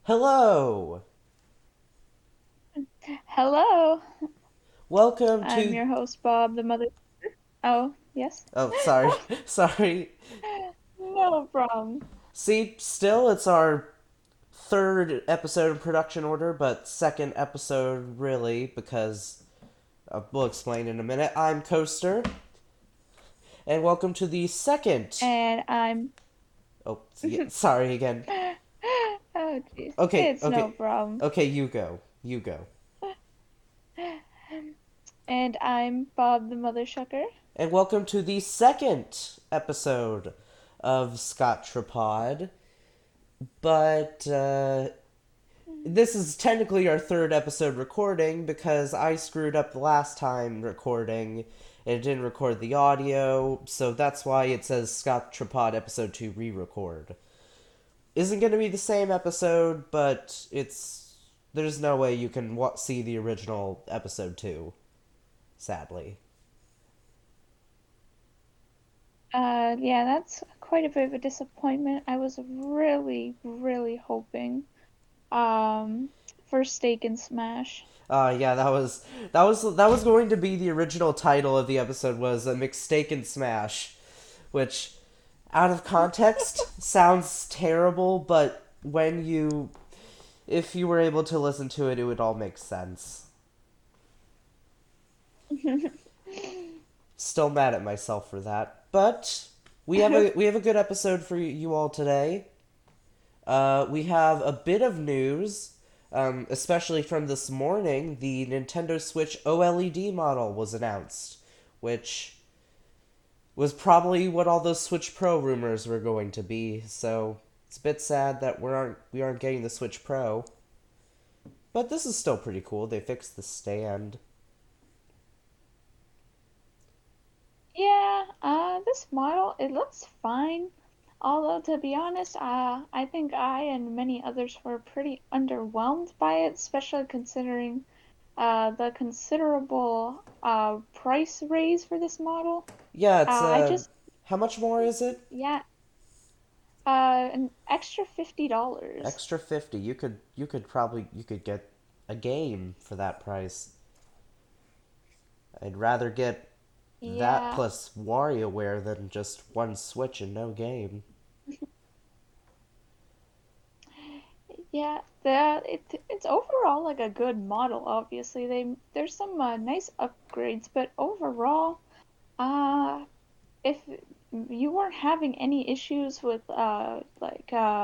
Hello. Hello, Welcome I'm to your host, Bob, the mother. Oh, yes. Oh, sorry. Sorry. No problem. See, still it's our third episode in production order, but second episode really because we'll explain in a minute. I'm Coaster, and welcome to the second. And I'm. Oh, yeah, sorry again. Oh, jeez. Okay, It's no okay. problem. Okay, you go. You go. And I'm Bob, the mother shucker. And welcome to the second episode of ScottTraaPod. But this is technically our third episode recording because I screwed up the last time recording and it didn't record the audio, so that's why it says Scott Trapod episode 2 re record. Isn't going to be the same episode, but it's. There's no way you can see the original episode 2, sadly. Yeah, that's quite a bit of a disappointment. I was really, really hoping, um, for Steak and Smash. Yeah, that was going to be the original title of the episode was a mistaken smash, which out of context sounds terrible, but if you were able to listen to it, it would all make sense. Still mad at myself for that, but we have a good episode for you all today. We have a bit of news, especially from this morning. The Nintendo Switch OLED model was announced, which was probably what all those Switch Pro rumors were going to be. So it's a bit sad that we aren't getting the Switch Pro, but this is still pretty cool. They fixed the stand. Yeah, this model, it looks fine. Although, to be honest, I think I and many others were pretty underwhelmed by it, especially considering the considerable price raise for this model. Yeah, it's I just, how much more is it? yeah, an extra $50. Extra 50. You could get a game for that price. I'd rather get that Yeah, plus WarioWare than just one Switch and no game. yeah, it's overall like a good model. Obviously, there's some nice upgrades, but overall, uh, if you weren't having any issues with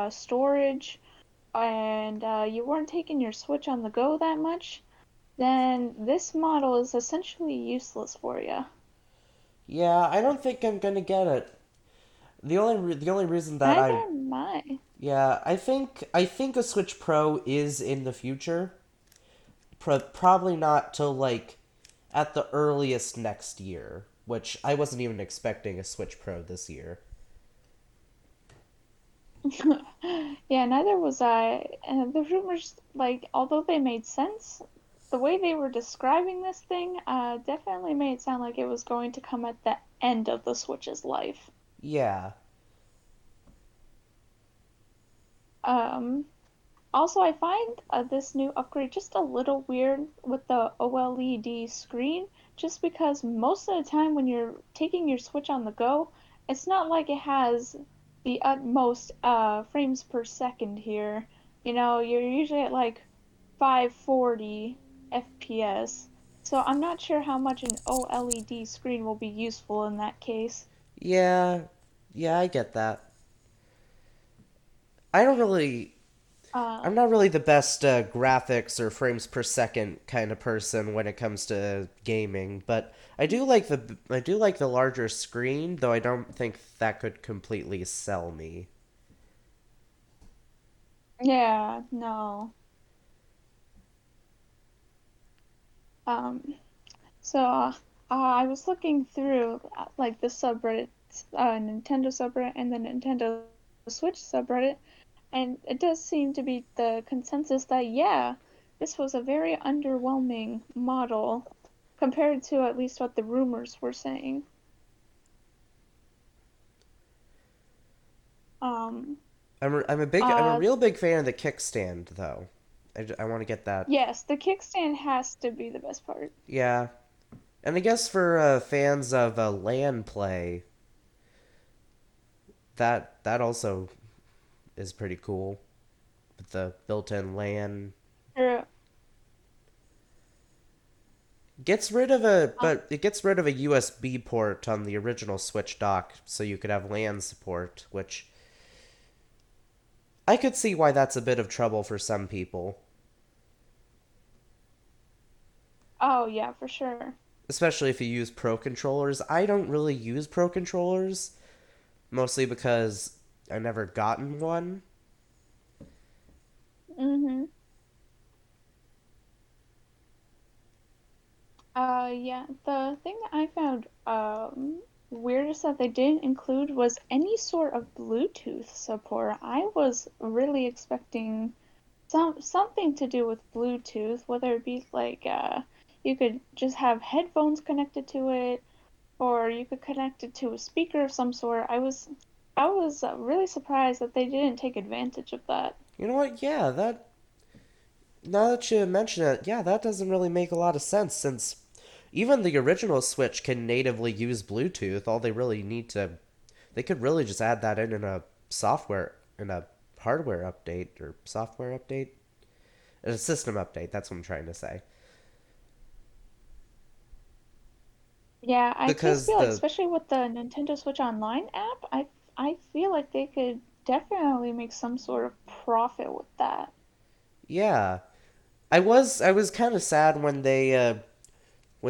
storage and you weren't taking your Switch on the go that much, then this model is essentially useless for you. Yeah, I don't think I'm gonna get it. The only reason that Neither I am I. yeah I think a Switch Pro is in the future. Probably not till like at the earliest next year, which I wasn't even expecting a Switch Pro this year. Yeah, neither was I. And the rumors, like, although they made sense, the way they were describing this thing definitely made it sound like it was going to come at the end of the Switch's life. Yeah, Um, Also, I find this new upgrade just a little weird with the OLED screen, just because most of the time when you're taking your Switch on the go, it's not like it has the utmost frames per second here. You know, you're usually at like 540 FPS. So I'm not sure how much an OLED screen will be useful in that case. yeah, yeah. I get that. I don't really Uh, I'm not really the best graphics or frames per second kind of person when it comes to gaming, but I do like the larger screen, though I don't think that could completely sell me. yeah, no. Um, I was looking through like the subreddits, Nintendo subreddit and the Nintendo Switch subreddit, and it does seem to be the consensus that yeah, this was a very underwhelming model compared to at least what the rumors were saying. Um, I'm a Uh, real big fan of the kickstand though. I want to get that. yes, the kickstand has to be the best part. Yeah, and I guess for fans of LAN play, that also is pretty cool with the built-in LAN. True. Gets rid of a Uh, but it gets rid of a USB port on the original Switch dock, so you could have LAN support, which I could see why that's a bit of trouble for some people, oh yeah, for sure. especially if you use Pro controllers. I don't really use Pro controllers, mostly because I never gotten one. Mm-hmm. Yeah, the thing that I found weirdest that they didn't include was any sort of Bluetooth support. I was really expecting something to do with Bluetooth, whether it be like you could just have headphones connected to it, or you could connect it to a speaker of some sort. I was really surprised that they didn't take advantage of that. You know what? Yeah, that now that you mention it, yeah, that doesn't really make a lot of sense since even the original Switch can natively use Bluetooth. All they really need to they could really just add that in a software in a hardware update or software update, a system update. That's what I'm trying to say. Yeah, I just Because feel like, the especially with the Nintendo Switch Online app, I feel like they could definitely make some sort of profit with that. yeah, I was kind of sad when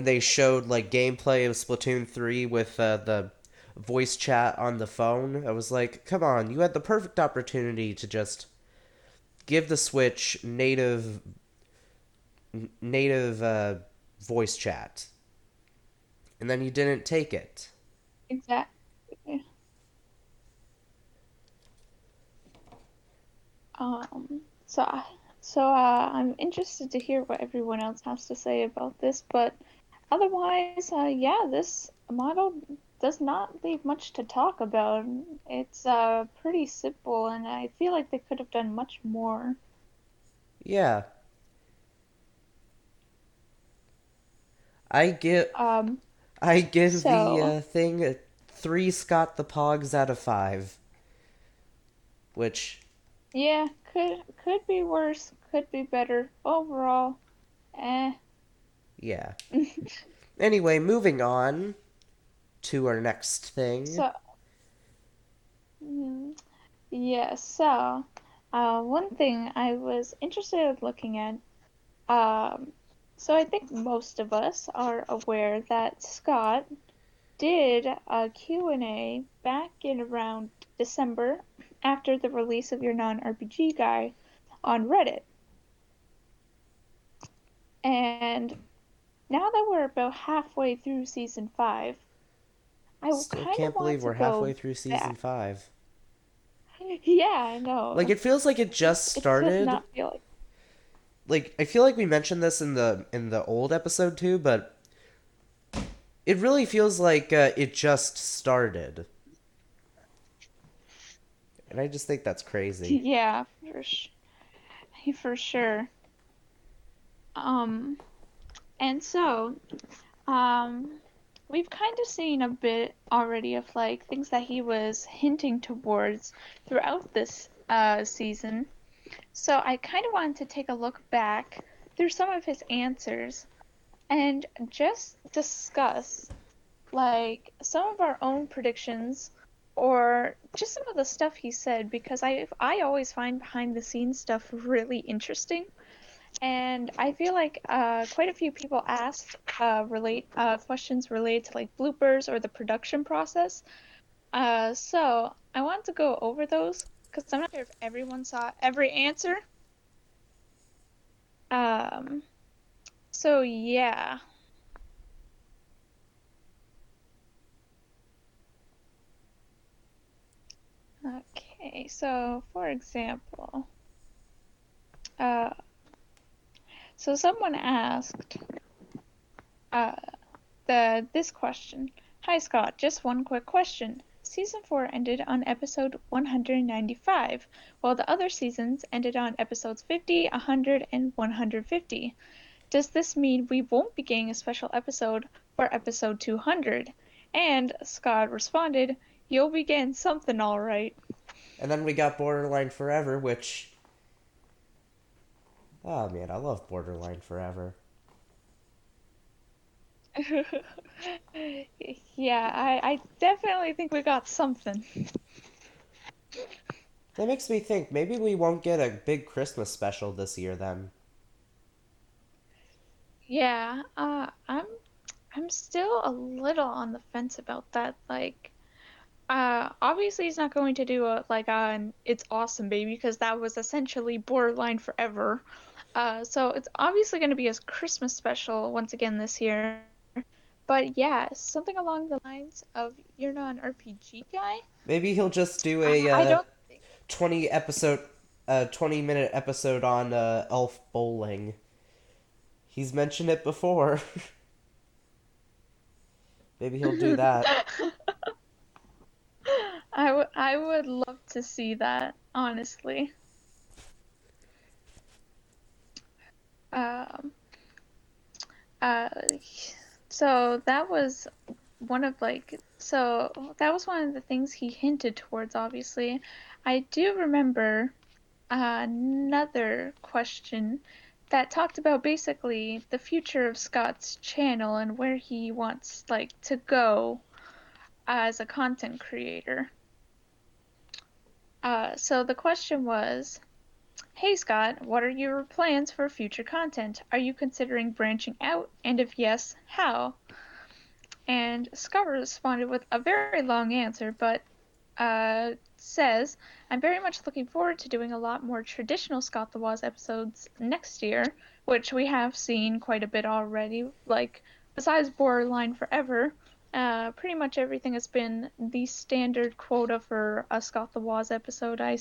they showed like gameplay of Splatoon 3 with the voice chat on the phone. I was like, come on, you had the perfect opportunity to just give the Switch native voice chat, and then you didn't take it. Exactly. So I'm interested to hear what everyone else has to say about this, but otherwise, yeah, this model does not leave much to talk about. It's pretty simple, and I feel like they could have done much more. Yeah, I give Um, I give the so thing three Scott the Pogs out of five, which yeah, could be worse, could be better. Overall, eh. yeah. Anyway, moving on to our next thing. So, mm, yeah, so one thing I was interested in looking at, um, so I think most of us are aware that Scott did a Q&A back in around December after the release of your non-RPG guy on Reddit. And now that we're about halfway through season 5, I Still kind of can't want believe to we're halfway go through season back. 5. Yeah, I Like know. it feels like it just It does started. not feel like. Like I feel like we mentioned this in the old episode too, but it really feels like it just started. And I just think that's crazy. Yeah, for sure. Um, and so, um, we've kind of seen a bit already of like things that he was hinting towards throughout this season. So I kind of wanted to take a look back through some of his answers and just discuss like some of our own predictions or just some of the stuff he said because I always find behind the scenes stuff really interesting. And I feel like quite a few people asked relate questions related to like bloopers or the production process. So I want to go over those because I'm not sure if everyone saw every answer. Um, so yeah. Okay. So for example, uh, so someone asked uh, this question. Hi Scott, just one quick question. season 4 ended on episode 195, while the other seasons ended on episodes 50, 100, and 150. Does this mean we won't be getting a special episode for episode 200? And Scott responded, "You'll be getting something all right." And then we got Borderline Forever, which, oh man, I love Borderline Forever. Yeah, I definitely think we got something. That makes me think maybe we won't get a big Christmas special this year then. Yeah, I'm still a little on the fence about that. Like, obviously he's not going to do a like an "It's Awesome Baby" because that was essentially Borderline Forever. So it's obviously going to be a Christmas special once again this year. But yeah, something along the lines of "You're not an RPG guy." Maybe he'll just do a I don't think. 20 episode, 20-minute episode on Elf Bowling. He's mentioned it before. Maybe he'll do that. I would love to see that, honestly. Um, uh, so that was that was one of the things he hinted towards, obviously. I do remember another question that talked about basically the future of Scott's channel and where he wants like to go as a content creator. So the question was, "Hey Scott, what are your plans for future content? Are you considering branching out? And if yes, how?" And Scott responded with a very long answer, but says, "I'm very much looking forward to doing a lot more traditional Scott the Woz episodes next year, which we have seen quite a bit already. Like, besides Borderline Forever, pretty much everything has been the standard quota for a Scott the Woz episode, I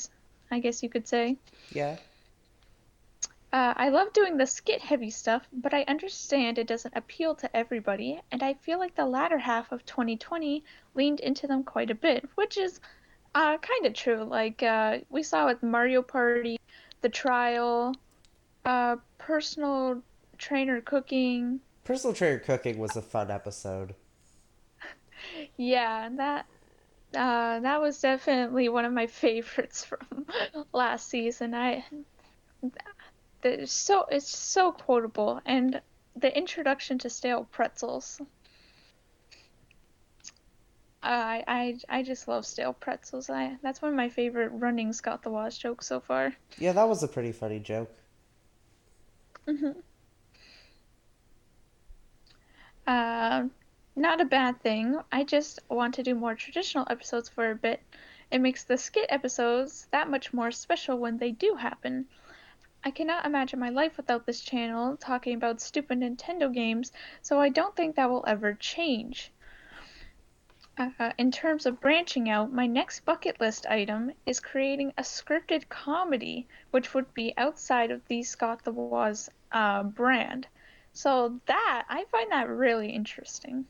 guess you could say. Yeah. I love doing the skit heavy stuff, but I understand it doesn't appeal to everybody, and I feel like the latter half of 2020 leaned into them quite a bit, which is kind of true. Like, we saw with Mario Party, The Trial, Personal Trainer Cooking. Personal Trainer Cooking was a fun episode. Yeah, that was definitely one of my favorites from last season. It's so quotable, and the introduction to stale pretzels. I just love stale pretzels. That's one of my favorite running Scott the Woz jokes so far. Yeah, that was a pretty funny joke. Hmm. Um, Not a bad thing. I just want to do more traditional episodes for a bit. It makes the skit episodes that much more special when they do happen. I cannot imagine my life without this channel talking about stupid Nintendo games, so I don't think that will ever change. In terms of branching out, my next bucket list item is creating a scripted comedy, which would be outside of the Scott the Woz brand. So that I find that really interesting.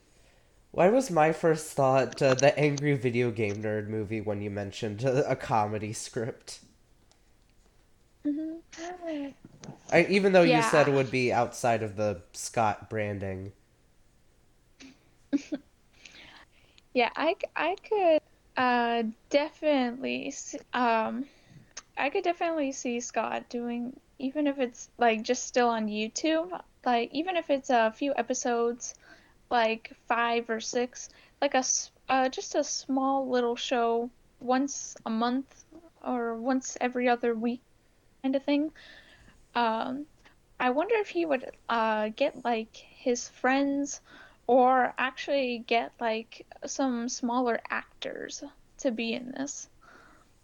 Why was my first thought the Angry Video Game Nerd movie when you mentioned a comedy script? Hmm. Even though you said Yeah, it would be outside of the Scott branding. yeah, I could definitely I could definitely see Scott doing, even if it's like just still on YouTube, like even if it's a few episodes, like 5 or 6, like just a small little show once a month or once every other week kind of thing. Um, I wonder if he would get like his friends or actually get like some smaller actors to be in this.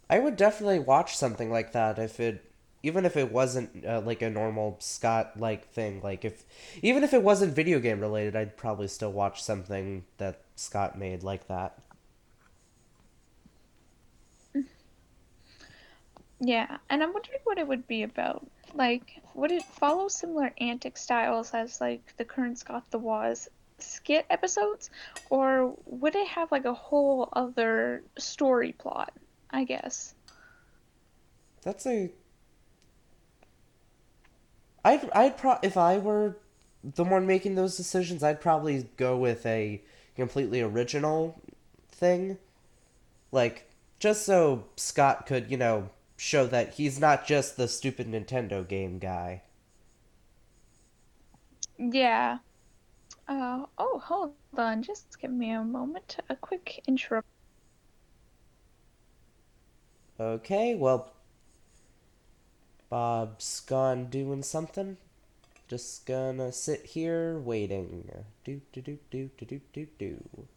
I would definitely watch something like that if it, even if it wasn't like a normal Scott like thing. Like if, even if it wasn't video game related, I'd probably still watch something that Scott made like that. Yeah, and I'm wondering what it would be about. Like, would it follow similar antic styles as like the current Scott the Woz? skit episodes, or would it have like a whole other story plot? I guess. That's a if I were the one making those decisions, I'd probably go with a completely original thing. Like, just so Scott could, show that he's not just the stupid Nintendo game guy. Yeah. Oh, hold on. Just give me a moment. A quick intro. Okay, well, Bob's gone doing something. Just gonna sit here waiting. Do do do do do do do do.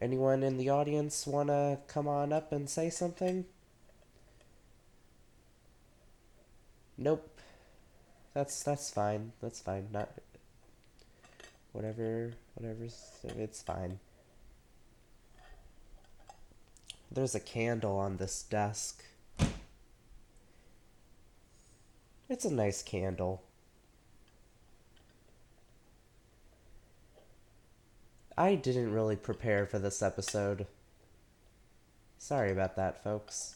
Anyone in the audience wanna come on up and say something? Nope. That's fine. That's fine. Not whatever's it's fine. There's a candle on this desk. It's a nice candle. I didn't really prepare for this episode. Sorry about that, folks.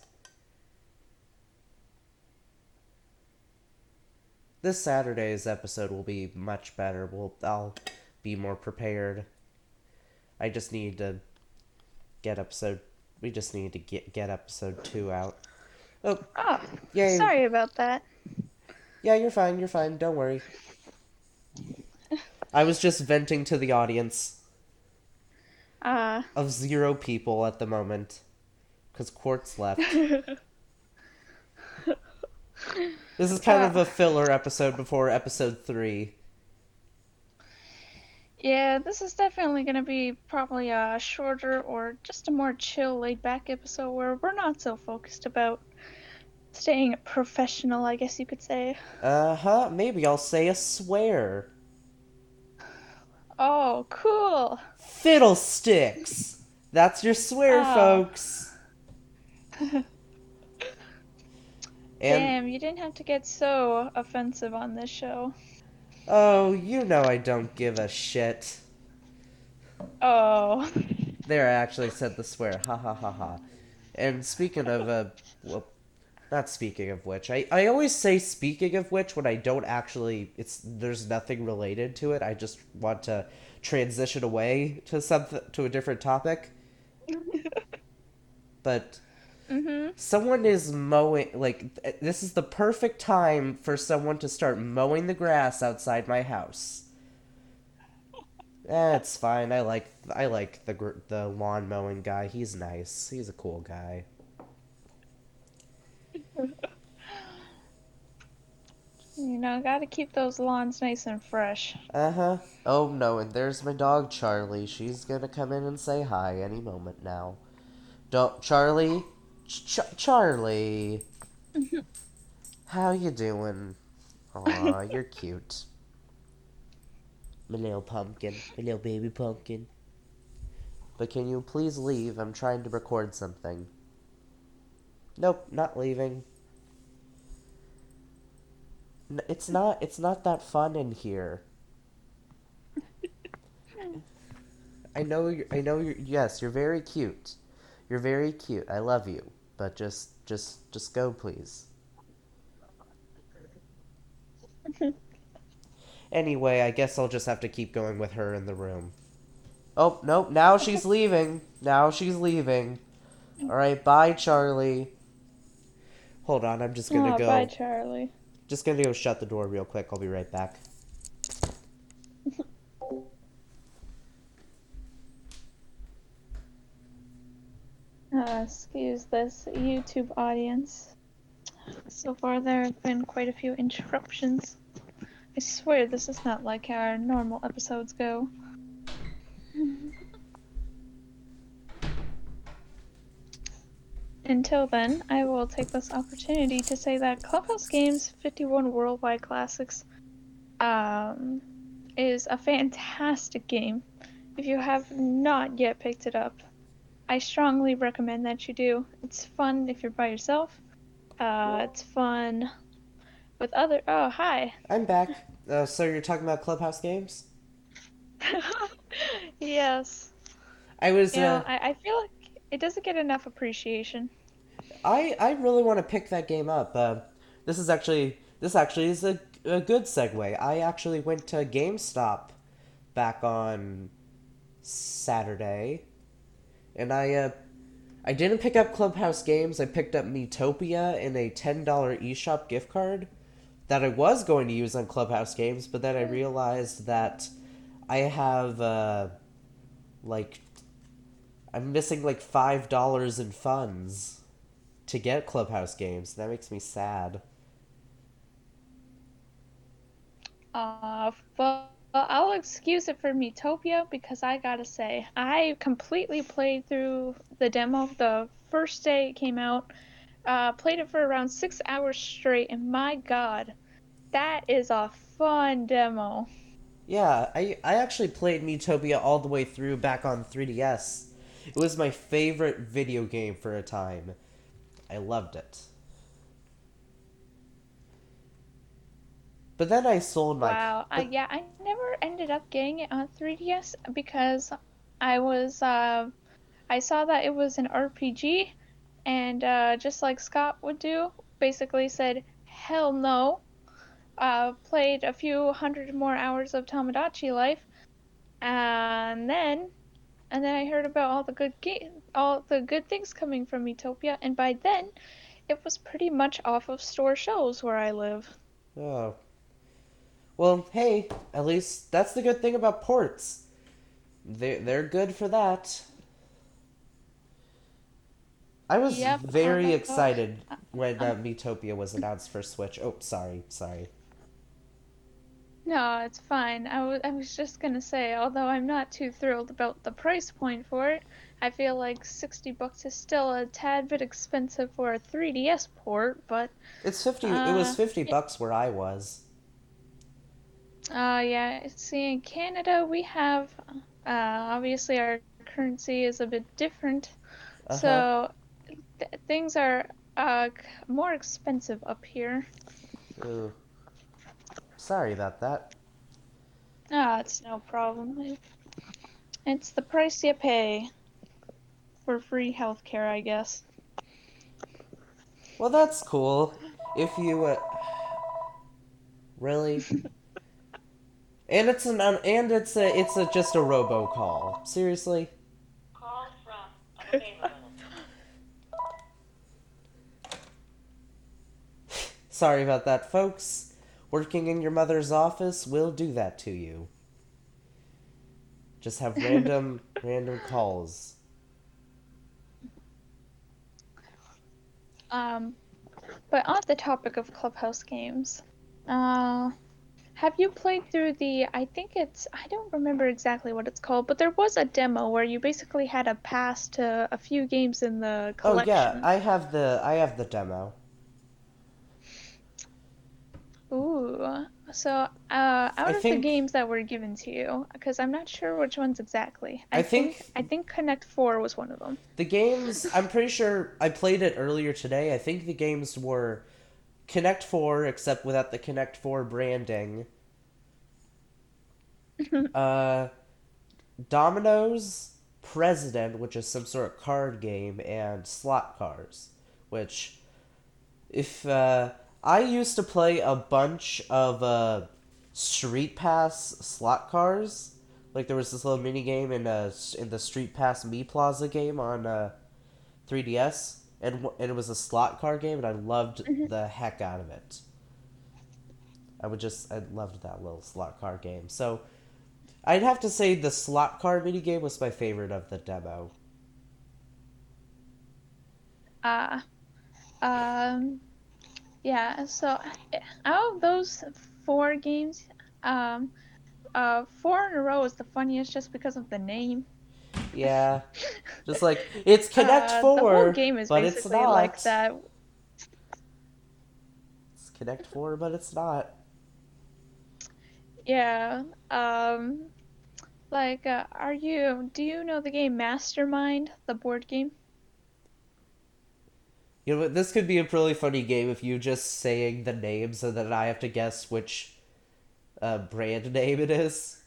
This Saturday's episode will be much better. I'll be more prepared. I just need to get episode. We just need to get episode 2 out. Oh, Oh, yay! sorry about that. Yeah, you're fine. You're fine. Don't worry. I was just venting to the audience Uh, of 0 people at the moment because Quartz left. This is kind uh, of a filler episode before episode 3. yeah, this is definitely gonna be probably a shorter or just a more chill, laid back episode where we're not so focused about staying professional, I guess you could say. Uh-huh. Maybe I'll say a swear. Oh, cool. Fiddlesticks! That's your swear, Oh, folks. And, damn, you didn't have to get so offensive on this show. oh, I don't give a shit. Oh. There, I actually said the swear. Ha ha ha ha. And speaking of, well, not speaking of which, I always say speaking of which when I don't actually, there's nothing related to it. I just want to transition away to to a different topic. But Mm-hmm. someone is mowing, like, this is the perfect time for someone to start mowing the grass outside my house. It's fine. I like the lawn mowing guy. He's nice. He's a cool guy. Gotta keep those lawns nice and fresh. Uh-huh. Oh no, and there's my dog Charlie. She's gonna come in and say hi any moment now. Don't Charlie? Charlie. How you doing? Aw, you're cute. My little pumpkin. My little baby pumpkin. But can you please leave? I'm trying to record something. Nope, not leaving. It's not that fun in here. Yes, you're very cute. You're very cute. I love you. But just go, please. Anyway, I guess I'll just have to keep going with her in the room. Oh, nope, now she's leaving. Now she's leaving. Alright, bye, Charlie. Hold on, I'm just gonna Oh, bye, go. Charlie. Just gonna go shut the door real quick. I'll be right back. Excuse this YouTube audience. So far, there have been quite a few interruptions. I swear this is not like our normal episodes go. Until then, I will take this opportunity to say that Clubhouse Games 51 Worldwide Classics um, is a fantastic game. If you have not yet picked it up, I strongly recommend that you do. It's fun if you're by yourself. It's fun with other. Oh, hi. I'm back. So you're talking about Clubhouse games? Yes. I was, I feel like it doesn't get enough appreciation. I really want to pick that game up. This actually is a good segue. I actually went to GameStop back on Saturday, and I didn't pick up Clubhouse games. I picked up Metopia and a $10 eShop gift card that I was going to use on Clubhouse games, but then I realized that I have like I'm missing like $5 in funds to get Clubhouse games. That makes me sad. Well, I'll excuse it for Metopia because I gotta say, I completely played through the demo the first day it came out. Played it for around 6 hours straight, and my god, that is a fun demo. Yeah, I actually played Metopia all the way through back on 3DS. It was my favorite video game for a time. I loved it. But then I sold my Wow. but Yeah, I never ended up getting it on 3DS because I was I saw that it was an RPG, and just like Scott would do, basically said hell no. Played a few hundred more hours of Tamagotchi Life, and then I heard about all the good things coming from Utopia, and by then it was pretty much off of store shelves where I live. oh. Well, hey, at least that's the good thing about ports. They're good for that. I was Yep. very excited when Um, Metopia was announced for Switch. Oh, sorry. no, it's fine. I was just gonna say, although I'm not too thrilled about the price point for it, I feel like $60 is still a tad bit expensive for a 3DS port, but It's 50. It was uh, 50 bucks where I was. yeah, see, in Canada, we have, obviously our currency is a bit different, Uh huh. so things are more expensive up here. Ooh, sorry about that. Ah, it's no problem. It's the price you pay for free healthcare, I guess. Well, that's cool. If you really, and it's a just a robocall. Seriously. Sorry about that, folks. Working in your mother's office will do that to you. Just have random calls. um, but on the topic of Clubhouse games, uh, have you played through I don't remember exactly what it's called, but there was a demo where you basically had a pass to a few games in the Oh yeah, collection. I have the demo. Ooh. So, I out of the think games that were given to you, because I'm not sure which ones exactly. I think I think Connect 4 was one of them. the games. I'm pretty sure I played it earlier today. I think the games were Connect Four, except without the Connect Four branding. Uh, Dominoes, President, which is some sort of card game, and Slot Cars, which if I used to play a bunch of Street Pass slot cars. Like there was this little mini game in the Street Pass Me Plaza game on 3DS, and it was a slot car game, and I loved the heck out of it. I loved that little slot car game. So I'd have to say the slot car mini game was my favorite of the demo. Uh, um, yeah, so out of those four games, um, four in a row is the funniest just because of the name. Yeah, just like it's Connect The whole Four, game is but it's basically like not. that. It's Connect Four, but it's not. Yeah. Um, Like, do you know the game Mastermind, the board game? You know what? This could be a really funny game if you just saying the names and then I have to guess which brand name it is.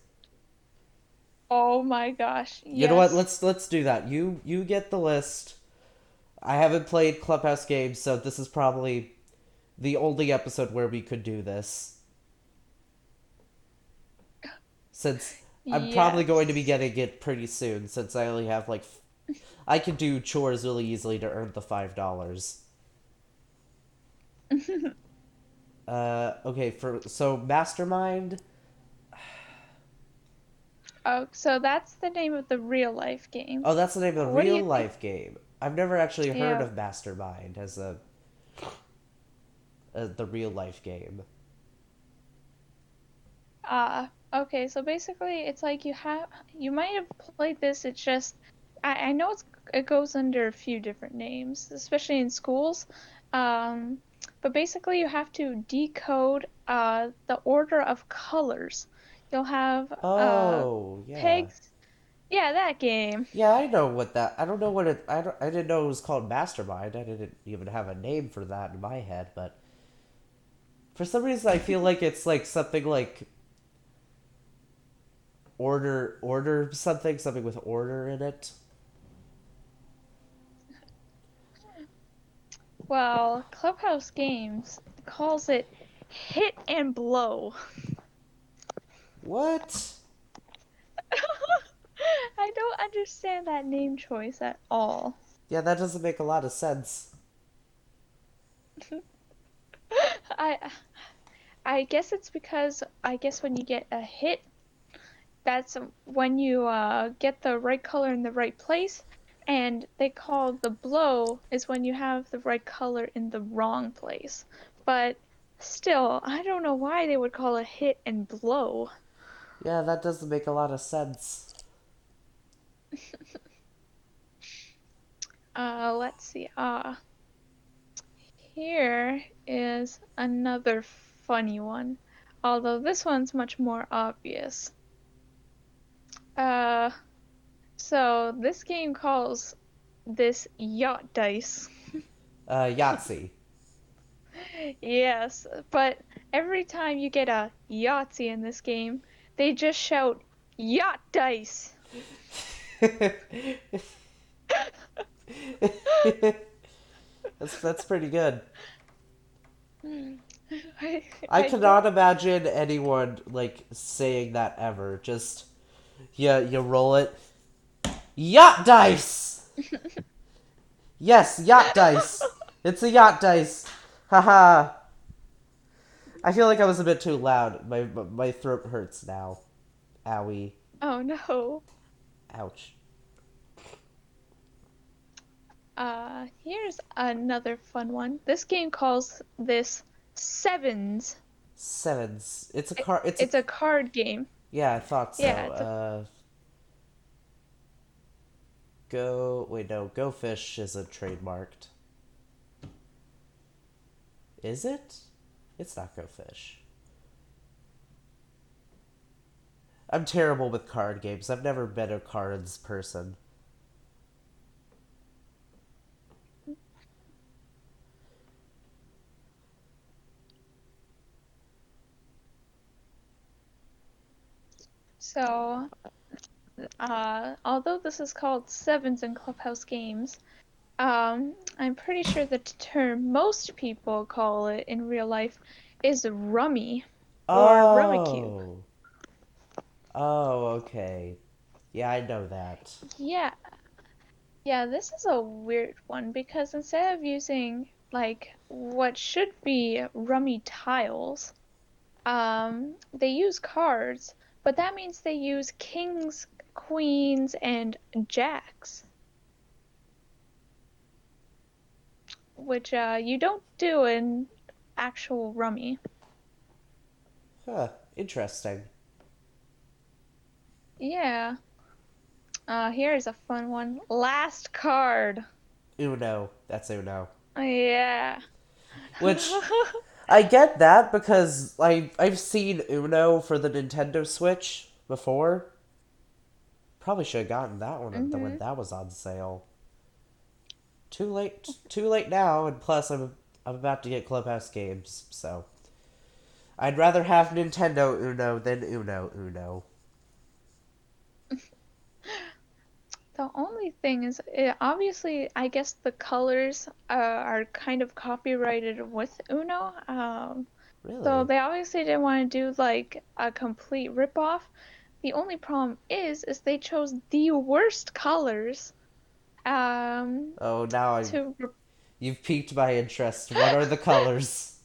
Oh my gosh, You know what? yes. Let's do that. You get the list. I haven't played Clubhouse games, so this is probably the only episode where we could do this. Since I'm probably going to be Yes. getting it pretty soon, since I only have like I can do chores really easily to earn the $5. Okay, for so Mastermind. Oh, so that's the name of the real life game. Oh, that's the name of the What do real you think? life game. I've never actually heard Yeah. of Mastermind as the real life game. Okay, so basically it's like you might have played this, it's just I know it goes under a few different names, especially in schools. Um, but basically you have to decode the order of colors. You'll have Oh, yeah. pegs. Yeah, that game. Yeah, I know what that. I don't know what it. I didn't know it was called Mastermind. I didn't even have a name for that in my head. But for some reason, I feel like it's like something like order something with order in it. Well, Clubhouse Games calls it Hit and Blow. What? I don't understand that name choice at all. Yeah, that doesn't make a lot of sense. I I guess it's because I guess when you get a hit, that's when you get the right color in the right place, and they call the blow is when you have the right color in the wrong place. But still, I don't know why they would call it hit and blow. Yeah, that doesn't make a lot of sense. Let's see. Here is another funny one, although this one's much more obvious. Uh, so this game calls this yacht dice. Yahtzee. Yes, but every time you get a Yahtzee in this game, they just shout yacht dice. That's pretty good. I, I I don't. cannot imagine anyone like saying that ever. Just you roll it. Yacht dice. Yes, yacht dice. It's a yacht dice. Haha. I feel like I was a bit too loud. My throat hurts now. Owie. Oh no. Ouch. Here's another fun one. This game calls this Sevens. Sevens. It's a It, car. It's a it's a card game. yeah. I thought Yeah, so. Go. Wait, no. Go fish isn't trademarked. Is it? It's not go fish. I'm terrible with card games. I've never been a cards person. so although this is called Sevens in Clubhouse Games, I'm pretty sure the term most people call it in real life is rummy or rummikub. Oh. Oh, okay. Yeah, I know that. Yeah, yeah, this is a weird one because instead of using like what should be rummy tiles, they use cards, but that means they use kings, queens, and jacks, which you don't do in actual rummy. Huh. Interesting. Yeah. Here is a fun one. Last card. Uno. That's Uno. Yeah. Which I get that because I've seen Uno for the Nintendo Switch before. Probably should have gotten that one when Mm-hmm. that was on sale. Too late now, and plus I'm about to get Clubhouse games, so I'd rather have Nintendo Uno than Uno Uno. The only thing is, obviously, I guess the colors are kind of copyrighted with Uno. So Really? they obviously didn't want to do like a complete ripoff. The only problem is they chose the worst colors Oh, now to. you've piqued my interest. What are the colors?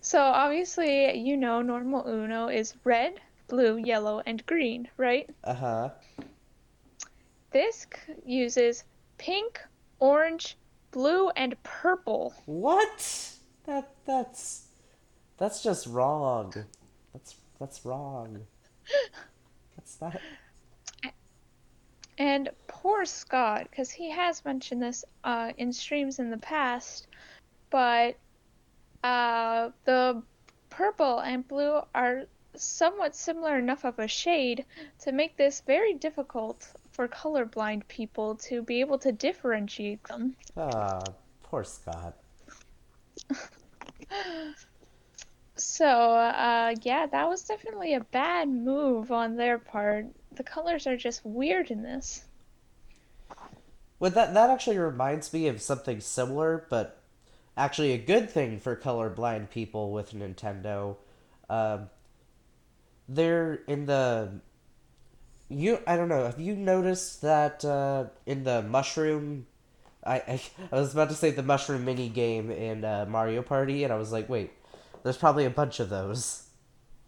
So obviously, normal Uno is red, blue, yellow, and green, right? Uh huh. This uses pink, orange, blue, and purple. What? That's just wrong. That's wrong. That's not. And poor Scott, because he has mentioned this in streams in the past, but the purple and blue are somewhat similar enough of a shade to make this very difficult for colorblind people to be able to differentiate them. Ah, poor Scott. So, yeah, that was definitely a bad move on their part. The colors are just weird in this. Well, that actually reminds me of something similar, but actually a good thing for colorblind people with Nintendo. Um, they're in the I don't know. Have you noticed that in the mushroom? I was about to say the mushroom mini game in Mario Party, and I was like, wait, there's probably a bunch of those.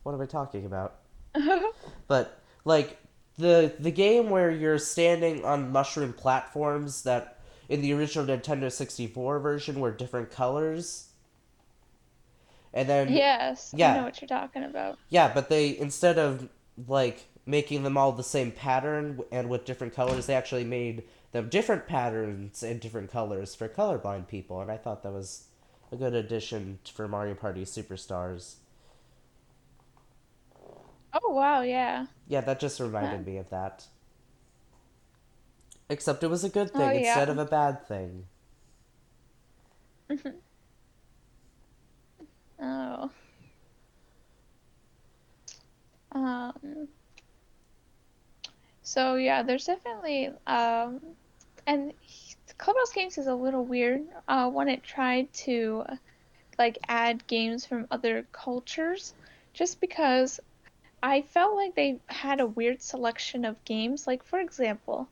What am I talking about? But like the game where you're standing on mushroom platforms that in the original Nintendo 64 version were different colors, and then Yes, I know yeah, what you're talking about. yeah, but they instead of like making them all the same pattern and with different colors, they actually made them different patterns and different colors for colorblind people, and I thought that was a good addition for Mario Party Superstars. Oh, wow, yeah. Yeah, that just Uh, reminded me of that. Except it was a good oh, thing instead yeah. of a bad thing. Oh. Um, so yeah, there's definitely and Clubhouse Games is a little weird when it tried to like add games from other cultures just because I felt like they had a weird selection of games. Like for example,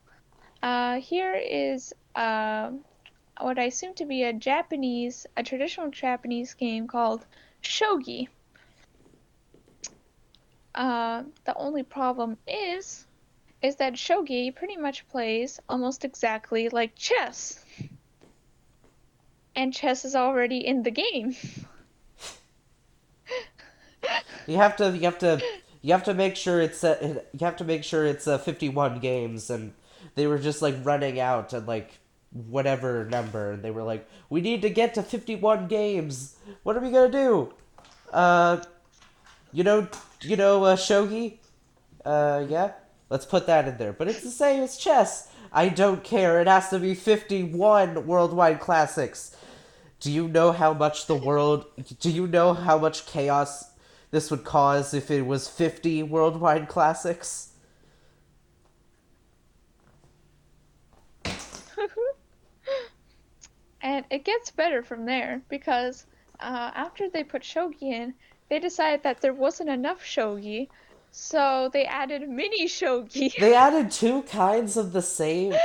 here is what I assume to be a traditional Japanese game called shogi. The only problem is that shogi pretty much plays almost exactly like chess, and chess is already in the game. You have to make sure you have to make sure it's 51 games, and they were just like running out at like whatever number, and they were like, we need to get to 51 games. What are we gonna do? Uh, you know, shogi. Yeah, let's put that in there. But it's the same as chess. I don't care. It has to be 51 worldwide classics. Do you know how much the world? Do you know how much chaos this would cause if it was 50 worldwide classics? And it gets better from there because after they put shogi in, they decided that there wasn't enough shogi, so they added mini shogi. They added two kinds of the same.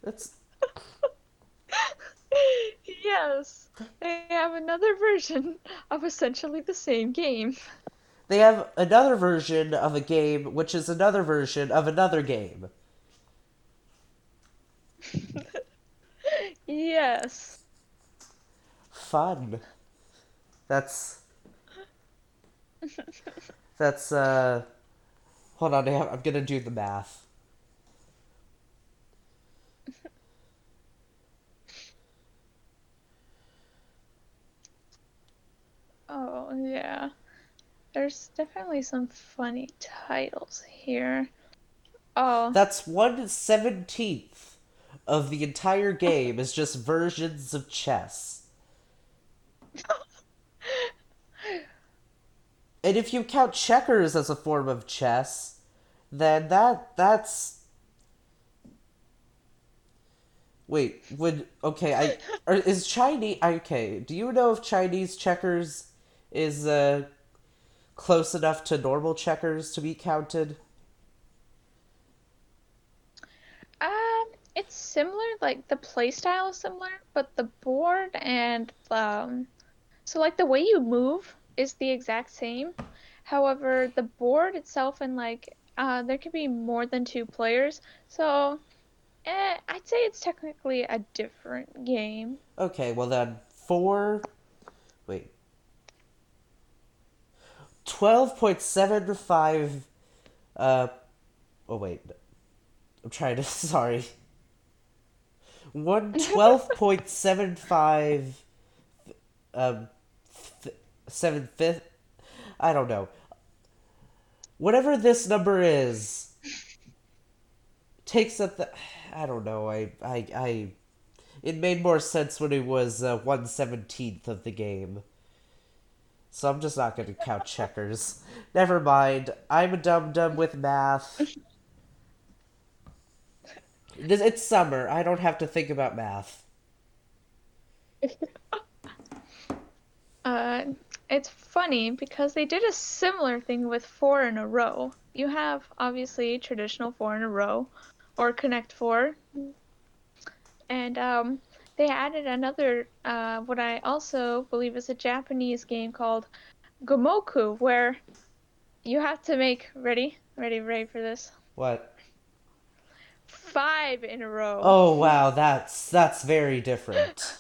That's Yes, they have another version of essentially the same game. they have another version of a game, which is another version of another game. Yes. Fun. That's that's. Hold on, I'm gonna do the math. Oh, yeah. There's definitely some funny titles here. Oh, That's 1/17th of the entire game is just versions of chess. And if you count checkers as a form of chess, then that's wait, would okay, I or is Chinese okay, do you know if Chinese checkers is close enough to normal checkers to be counted? um, it's similar. Like the play style is similar, but the board and so like the way you move is the exact same. However, the board itself and like there can be more than two players. So, I'd say it's technically a different game. Okay, well then 4 wait, 12.75 uh oh wait, I'm trying to sorry. 112.75 um 7/5. I don't know. Whatever this number is takes up the I don't know. I it made more sense when it was 1/17th of the game. So I'm just not going to count checkers. Never mind. I'm a dum dum with math. It's summer. I don't have to think about math. Uh, it's funny because they did a similar thing with four in a row. You have obviously traditional four in a row or Connect Four, and they added another what I also believe is a Japanese game called Gomoku, where you have to make ready for this What? five in a row. Oh wow, that's very different.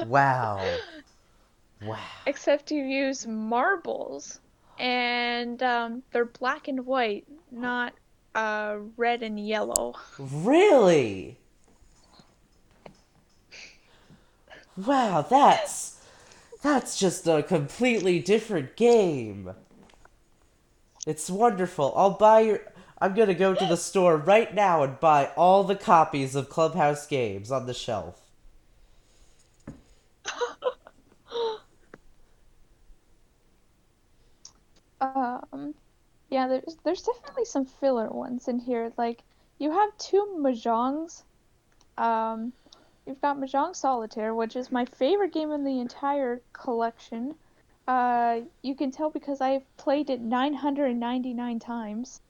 Wow. Wow. Except you use marbles, and they're black and white, not red and yellow. Really? Wow, that's just a completely different game. It's wonderful. I'm gonna go to the store right now and buy all the copies of Clubhouse games on the shelf. Um, yeah, there's definitely some filler ones in here. Like you have two mahjongs. Um, you've got Mahjong Solitaire, which is my favorite game in the entire collection. You can tell because I've played it 999 times.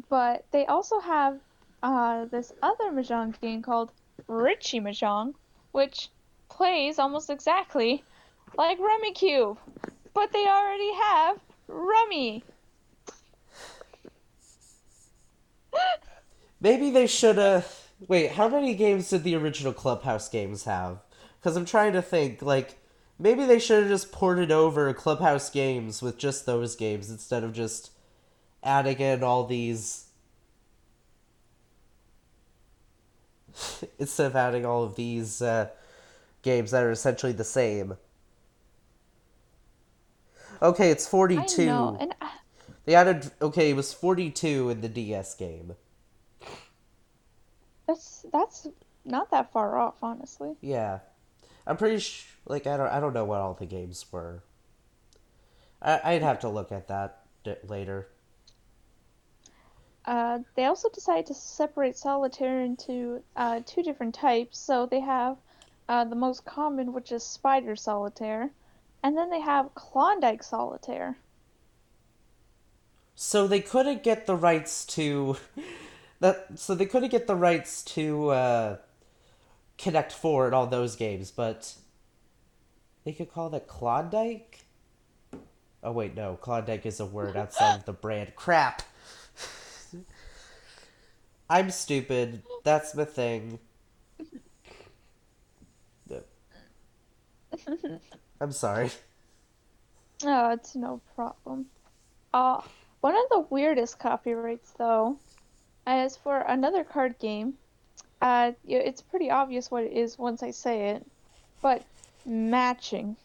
But they also have this other Mahjong game called Richie Mahjong, which plays almost exactly like Rummy Cube, but they already have Rummy. Maybe they should have. Wait, how many games did the original Clubhouse games have? Because I'm trying to think. Like, maybe they should have just ported over Clubhouse games with just those games instead of just adding in all these. Instead of adding all of these games that are essentially the same. Okay, it's I know, 42. and They added. Okay, it was 42 in the DS game. that's not that far off, honestly. Yeah. I'm pretty like I don't know what all the games were. I'd have to look at that later. They also decided to separate solitaire into two different types. So they have the most common, which is spider solitaire, and then they have Klondike solitaire. So they couldn't get the rights to that. So they couldn't get the rights to Connect Four and all those games, but they could call that Klondike. Oh wait, no, Klondike is a word outside of the brand. Crap. I'm stupid. That's my thing. I'm sorry. Oh, it's no problem. Uh, one of the weirdest copyrights, though, is for another card game. It's pretty obvious what it is once I say it, but matching.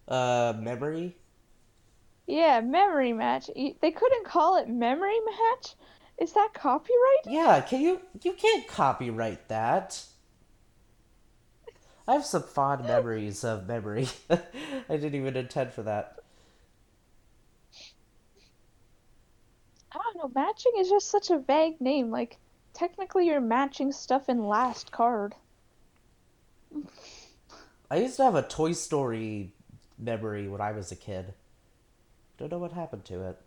Memory. Yeah, memory match. They couldn't call it memory match? Is that copyrighted? Yeah, you can't copyright that. I have some fond memories of memory. I didn't even intend for that. I don't know, matching is just such a vague name. Like, technically you're matching stuff in last card. I used to have a Toy Story memory when I was a kid. Don't know what happened to it.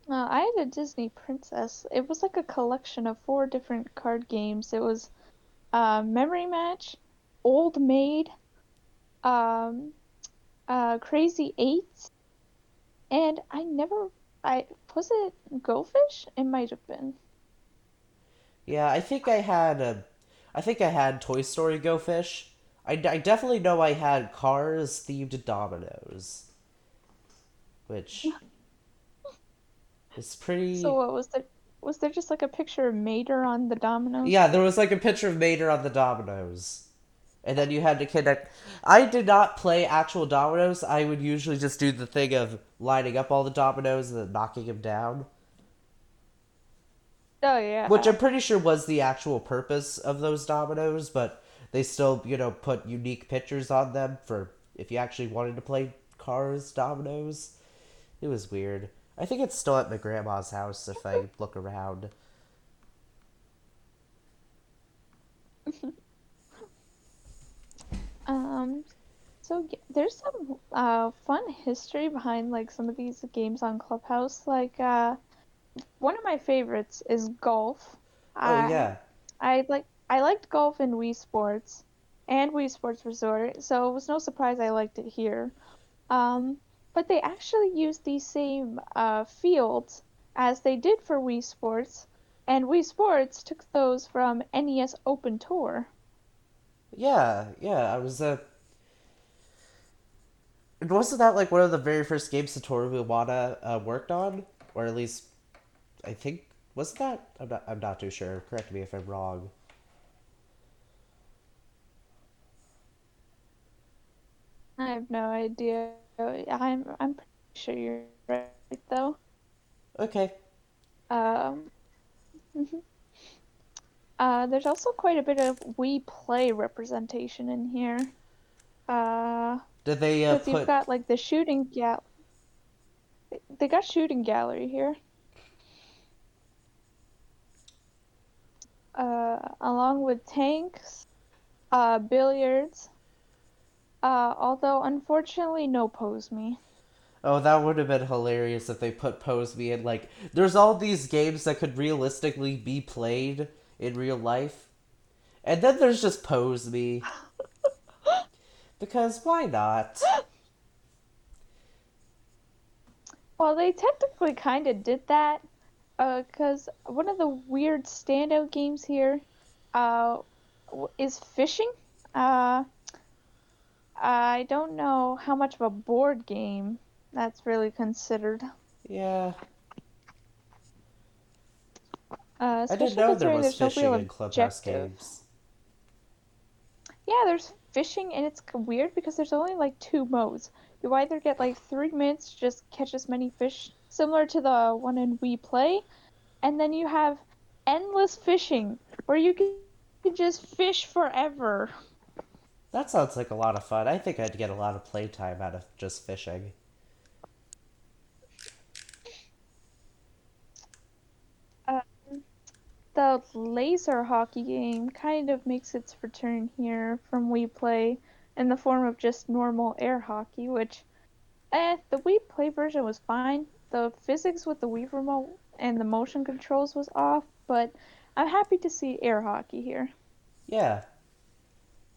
I had a Disney Princess. It was like a collection of four different card games. It was Memory Match, Old Maid, um, Crazy Eight, and I was it Go Fish? It might have been. Yeah, I think I had Toy Story Go Fish. I definitely know I had Cars themed dominoes, which is So pretty. what was there? Was there just like a picture of Mater on the dominoes? Yeah, there was like a picture of Mater on the dominoes, and then you had to connect. I did not play actual dominoes. I would usually just do the thing of lining up all the dominoes and then knocking them down, Oh which yeah. I'm pretty sure was the actual purpose of those dominoes, but they still, put unique pictures on them for if you actually wanted to play Cars dominoes. It was weird. I think it's still at my grandma's house if I look around. Um, so there's some fun history behind like some of these games on Clubhouse. Like one of my favorites is golf. Oh I yeah. I liked golf in Wii Sports and Wii Sports Resort, so it was no surprise I liked it here. Um, but they actually used these same fields as they did for Wii Sports, and Wii Sports took those from NES Open Tour. Yeah. I was wasn't that like one of the very first games Satoru Iwata worked on, or at least I think was that? I'm not too sure. Correct me if I'm wrong. I have no idea. I'm pretty sure you're right though. Okay. Um, mhm. There's also quite a bit of Wii Play representation in here. Uh, Did they because you've put? got like the shooting gal. They got shooting gallery here. Along with tanks, billiards. Although unfortunately no pose me. Oh, that would have been hilarious if they put Pose Me in. Like, there's all these games that could realistically be played in real life, and then there's just Pose Me because why not? Well, they technically kind of did that. Because one of the weird standout games here, uh, is fishing. Uh, I don't know how much of a board game that's really considered. Yeah, I didn't Especially know there considering was there's no real fishing in Clubhouse objective. games. Yeah, there's fishing, and it's weird because there's only like two modes. You either get like 3 minutes to just catch as many fish, similar to the one in We Play, and then you have endless fishing, where you can just fish forever. That sounds like a lot of fun. I think I'd get a lot of playtime out of just fishing. Uh, the laser hockey game kind of makes its return here from Wii Play in the form of just normal air hockey, which, the Wii Play version was fine. The physics with the Wii remote and the motion controls was off, but I'm happy to see air hockey here. Yeah,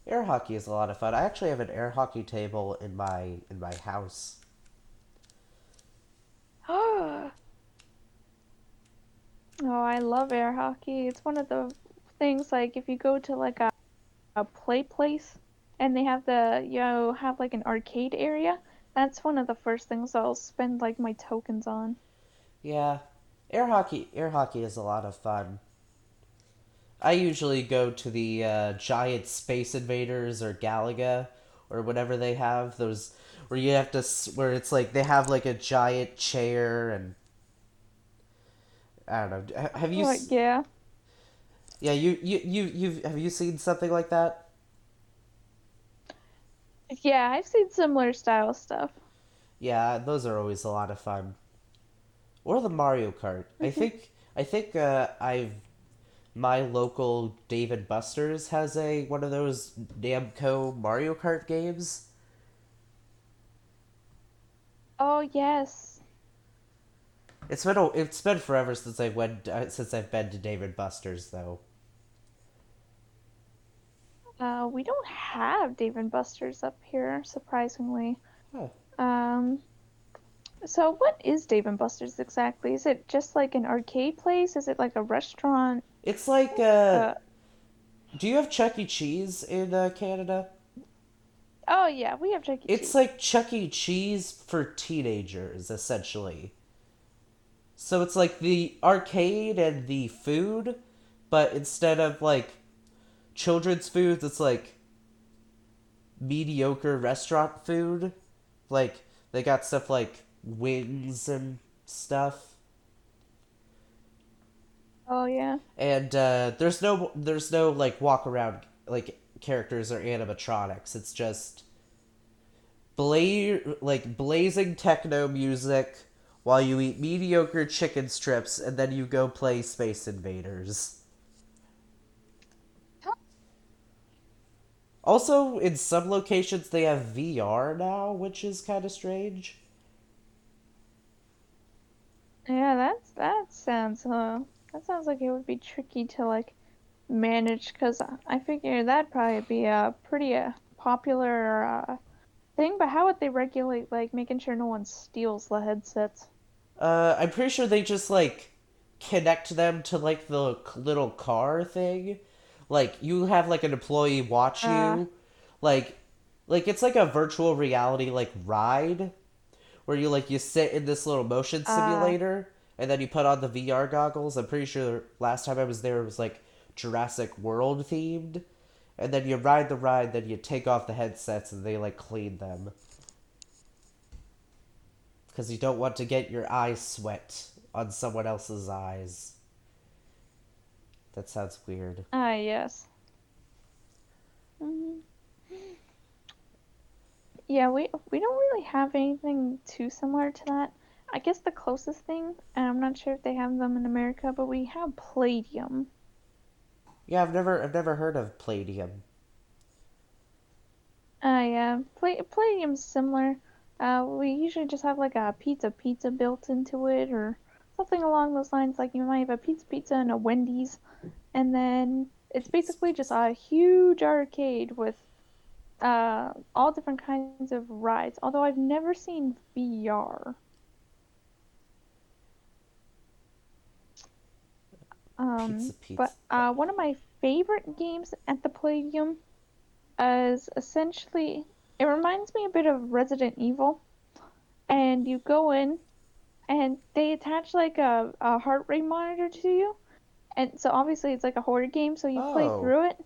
air hockey is a lot of fun. I actually have an air hockey table in my house. Oh, I love air hockey. It's one of the things like if you go to like a play place and they have have like an arcade area, that's one of the first things I'll spend like my tokens on. Yeah, air hockey is a lot of fun. I usually go to the giant Space Invaders or Galaga or whatever they have. Those where you have to where it's like they have like a giant chair and I don't know. Have you? Yeah. Yeah, you have you seen something like that? Yeah, I've seen similar style stuff. Yeah, those are always a lot of fun. Or the Mario Kart. Hmm. I think I've my local Dave and Buster's has a one of those Namco Mario Kart games. Oh, yes. It's been forever since since I've been to Dave and Buster's though. We don't have Dave and Buster's up here, surprisingly. Huh. Um, so what is Dave and Buster's exactly? Is it just like an arcade place? Is it like a restaurant? It's like Uh, do you have Chuck E. Cheese in Canada? oh yeah, we have Chuck E. It's Cheese. like Chuck E. Cheese for teenagers, essentially. So it's like the arcade and the food, but instead of like children's foods, it's like mediocre restaurant food. Like they got stuff like wings and stuff. Oh yeah. And there's no like walk around like characters or animatronics. It's just blazing techno music while you eat mediocre chicken strips and then you go play Space Invaders. Also, in some locations they have VR now, which is kind of strange. Yeah, that sounds like it would be tricky to like manage because I figure that'd probably be a pretty popular thing. But how would they regulate like making sure no one steals the headsets? I'm pretty sure they just like connect them to like the little car thing. Like you have like an employee watch Uh, you, like it's like a virtual reality like ride where you sit in this little motion uh, simulator and then you put on the VR goggles. I'm pretty sure last time I was there it was like Jurassic World themed. And then you ride the ride, then you take off the headsets and they like clean them because you don't want to get your eyes sweat on someone else's eyes. That sounds weird. yes. Hmm. Yeah, we don't really have anything too similar to that. I guess the closest thing, and I'm not sure if they have them in America, but we have Palladium. Yeah, I've never heard of Palladium. Yeah, Palladium's similar. We usually just have like a pizza built into it, or something along those lines. Like you might have a pizza and a Wendy's, and then it's basically just a huge arcade with all different kinds of rides. Although I've never seen VR. But Pizza. one of my favorite games at the Palladium is essentially it reminds me a bit of Resident Evil. And you go in and they attach like a heart rate monitor to you. And so obviously it's like a horror game, so you play Oh, through it.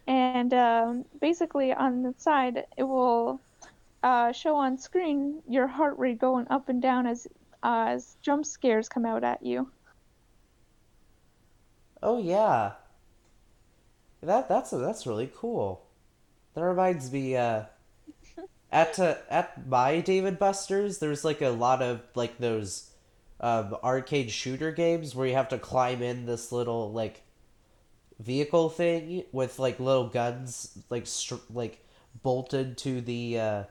And basically on the side, it will show on screen your heart rate going up and down as jump scares come out at you. oh yeah. That's really cool. That reminds me. At my David Buster's, there's like a lot of like those arcade shooter games where you have to climb in this little like vehicle thing with like little guns like bolted to the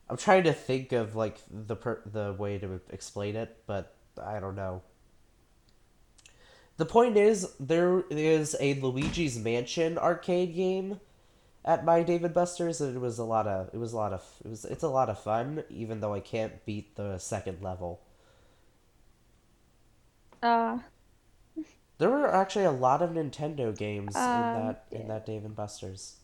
I'm trying to think of like the way to explain it, but I don't know. The point is there is a Luigi's Mansion arcade game at my David Buster's, and it's a lot of fun, even though I can't beat the second level. Uh, There were actually a lot of Nintendo games in yeah. that Dave and Buster's.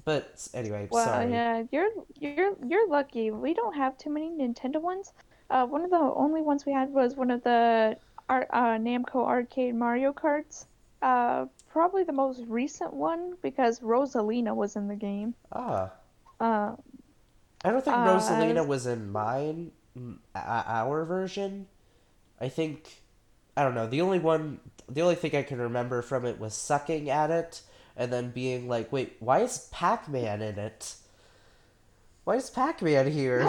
But anyway, Well, sorry. yeah, you're lucky. We don't have too many Nintendo ones. One of the only ones we had was one of the Namco arcade Mario Karts. probably the most recent one because Rosalina was in the game. Ah, Uh, I don't think uh, Rosalina was in mine, our version. I think I don't know. The only thing I can remember from it was sucking at it and then being like, "Wait, why is Pac-Man in it? Why is Pac-Man here?"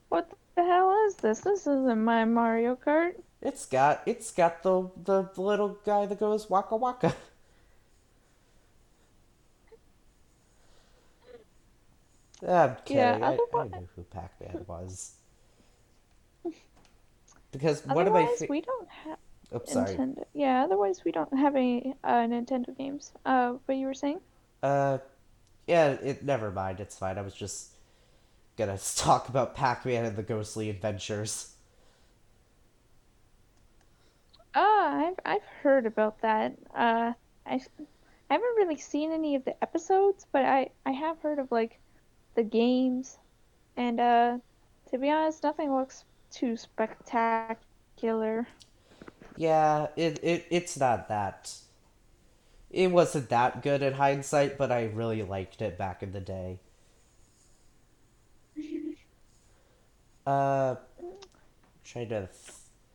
what the hell is this? This isn't my Mario Kart. It's got the little guy that goes waka waka. I'm Yeah, kidding. I otherwise, knew who Pac-Man was because one of my otherwise we don't have oops, sorry. Nintendo. Yeah, otherwise we don't have any Nintendo games. What you were saying? Uh, yeah. It never mind. It's fine. I was just gonna talk about Pac-Man and the Ghostly Adventures. I've heard about that. I haven't really seen any of the episodes, but I have heard of like the games, and to be honest, nothing looks too spectacular. Yeah, it's not that. It wasn't that good in hindsight, but I really liked it back in the day. Uh, trying to.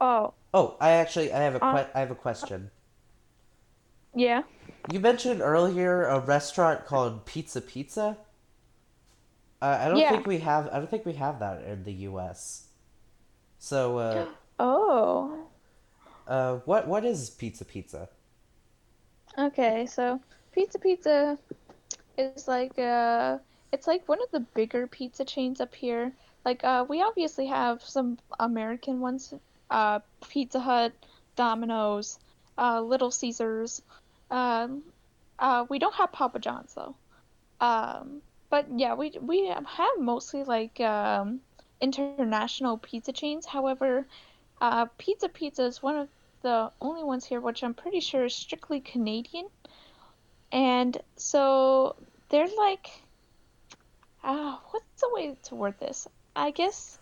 Oh, Oh, uh, I have a question. yeah, You mentioned earlier a restaurant called Pizza Pizza. yeah. I don't think we have that in the U.S. So, Oh, what is Pizza Pizza? okay. So Pizza is like it's like one of the bigger pizza chains up here. Like we obviously have some American ones, Pizza Hut, Domino's, Little Caesars. Um, we don't have Papa John's though. But yeah, we have mostly like international pizza chains. However, Pizza is one of the only ones here which I'm pretty sure is strictly Canadian. And so they're like, what's the way to word this? I guess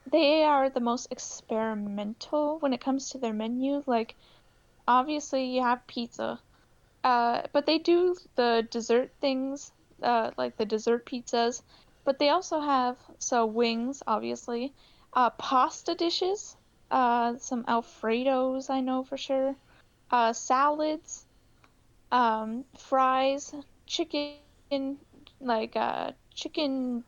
they are the most experimental when it comes to their menu. Like, obviously, you have pizza, but they do the dessert things, like the dessert pizzas. But they also have so wings, obviously, pasta dishes, some Alfredos, I know for sure, salads, fries, chicken, like chicken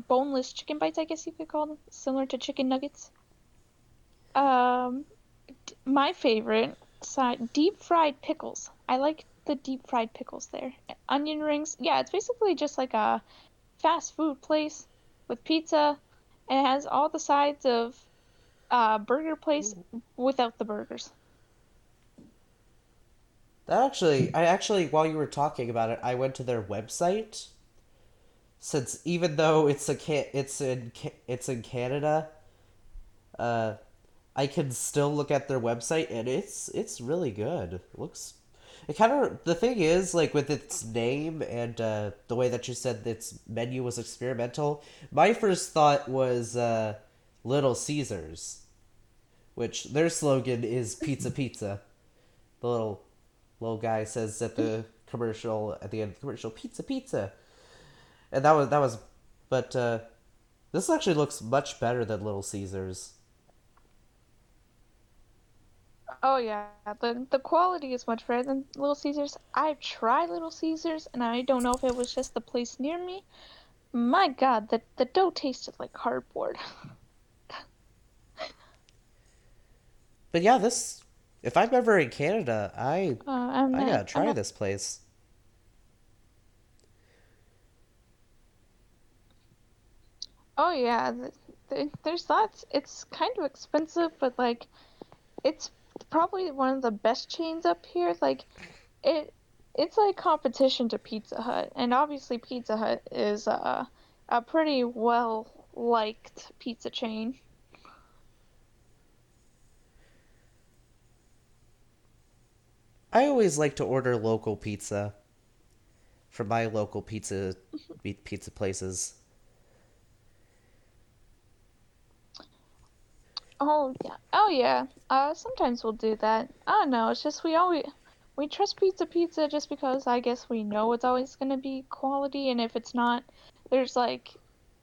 boneless chicken bites, I guess you could call them, similar to chicken nuggets. Um, my favorite side, deep fried pickles. I like the deep fried pickles there. Onion rings. Yeah, it's basically just like a fast food place with pizza, and it has all the sides of burger place without the burgers. I actually, while you were talking about it, I went to their website. Since even though it's in Canada, uh, I can still look at their website and it's really good. It kind of the thing is like with its name and the way that you said its menu was experimental. My first thought was Little Caesars, which their slogan is Pizza Pizza. The little guy says at the end of the commercial Pizza Pizza, and that was, but this actually looks much better than Little Caesars. Oh yeah, the quality is much better than Little Caesars. I've tried Little Caesars, and I don't know if it was just the place near me. My God, the dough tasted like cardboard. But yeah, this if I'm ever in Canada, I gotta I'm try not. this place. Oh yeah, there's lots. It's kind of expensive, but like it's probably one of the best chains up here. Like it, it's like competition to Pizza Hut, and obviously Pizza Hut is a pretty well liked pizza chain. I always like to order local pizza from my local pizza places. Oh yeah. Oh yeah. Sometimes we'll do that. I don't know. It's just we trust Pizza just because I guess we know it's always gonna be quality, and if it's not, there's like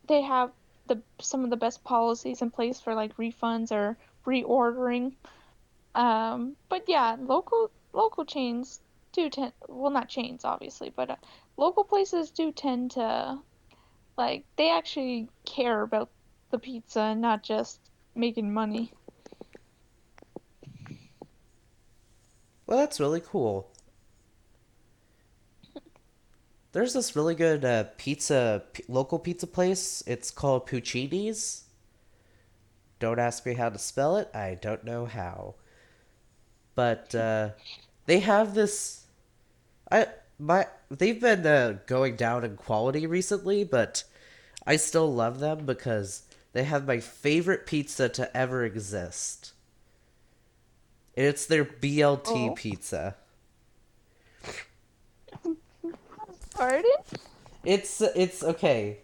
they have the some of the best policies in place for like refunds or reordering. But yeah, local chains do tend, well, not chains obviously, but local places do tend to like they actually care about the pizza and not just making money. Well, that's really cool. There's this really good local pizza place. It's called Puccini's. Don't ask me how to spell it. I don't know how. But they have this. I my they've been going down in quality recently, but I still love them because they have my favorite pizza to ever exist. And it's their BLT Oh, pizza. pardon? It's okay.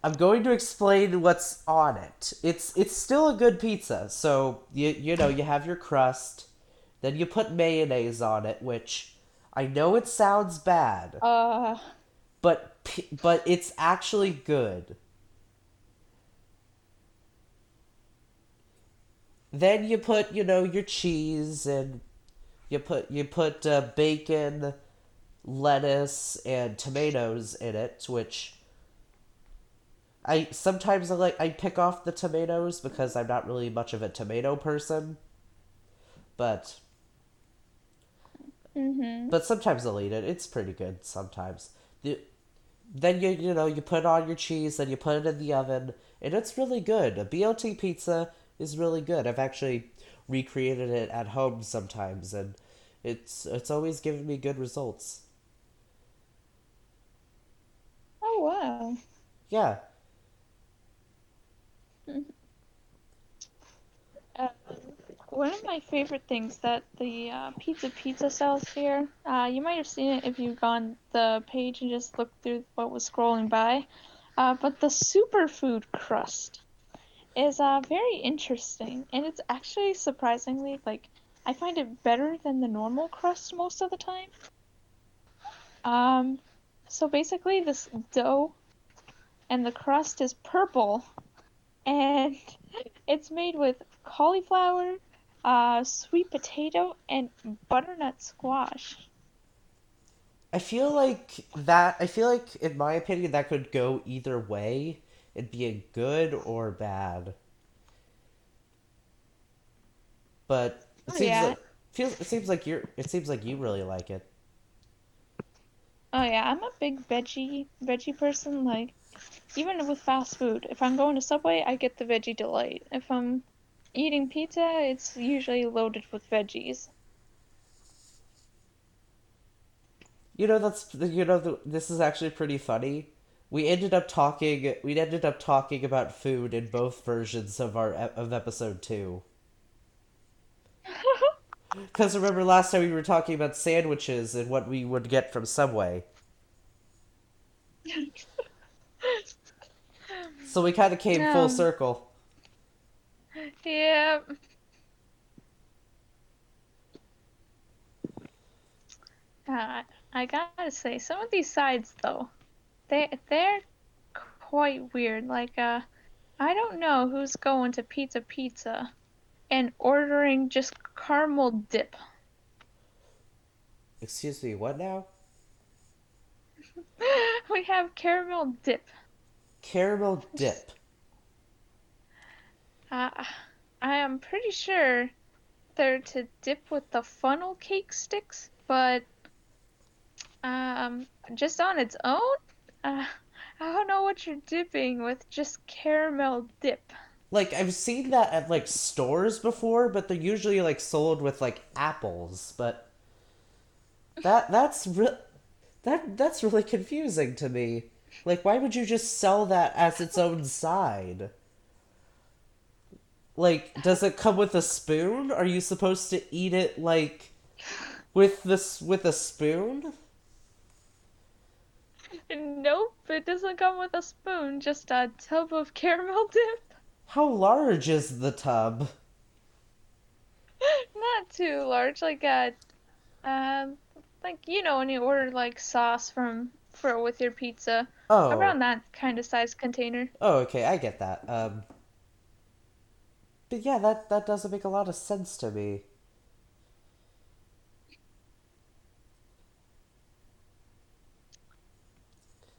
I'm going to explain what's on it. It's still a good pizza. So you have your crust, then you put mayonnaise on it, which I know it sounds bad, Uh, but it's actually good. Then you put your cheese and you put bacon, lettuce, and tomatoes in it, which I pick off the tomatoes because I'm not really much of a tomato person, but mm-hmm. but sometimes I'll eat it. It's pretty good sometimes. The, then you put on your cheese, then you put it in the oven, and it's really good. A BLT pizza is really good. I've actually recreated it at home sometimes, and it's always given me good results. Oh wow. Yeah, Uh, One of my favorite things that the Pizza sells here, you might have seen it if you've gone the page and just looked through what was scrolling by, but the superfood crust is very interesting, and it's actually surprisingly like I find it better than the normal crust most of the time. Um, so basically, this dough and the crust is purple, and it's made with cauliflower, sweet potato, and butternut squash. I feel like in my opinion that could go either way and be a good or bad. But Oh yeah, it seems like you really like it. oh yeah. I'm a big veggie person. Like even with fast food, if I'm going to Subway, I get the veggie delight. If I'm eating pizza, it's usually loaded with veggies. This is actually pretty funny. We ended up talking about food in both versions of episode 2. Cuz remember last time we were talking about sandwiches and what we would get from Subway. So we kind of came full Um, circle. yeah. Uh, I gotta say, some of these sides though, they're quite weird. Like I don't know who's going to Pizza and ordering just caramel dip. Excuse me, what now? We have caramel dip. Caramel dip. Uh, I am pretty sure they're to dip with the funnel cake sticks, but just on its own, uh, I don't know what you're dipping with just caramel dip. Like I've seen that at like stores before, but they're usually like sold with like apples. But that that's re- that's really confusing to me. Like, why would you just sell that as its own side? Like, does it come with a spoon? Are you supposed to eat it like with a spoon? Nope, it doesn't come with a spoon, just a tub of caramel dip. How large is the tub? Not too large, um, like when you order like sauce from for with your pizza, Oh, around that kind of size container. oh, okay, I get that. But yeah, that doesn't make a lot of sense to me.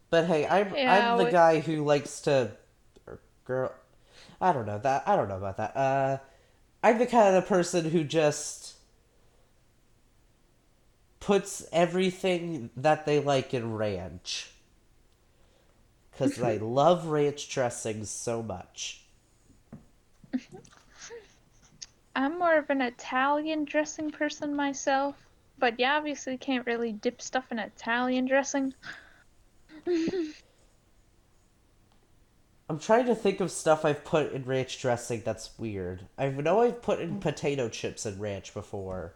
But hey, I'm Yeah, the guy who likes to, or girl, I don't know about that. I'm the kind of person who just puts everything that they like in ranch because I love ranch dressing so much. I'm more of an Italian dressing person myself, but you obviously can't really dip stuff in Italian dressing. I'm trying to think of stuff I've put in ranch dressing that's weird. I know I've put in potato chips in ranch before.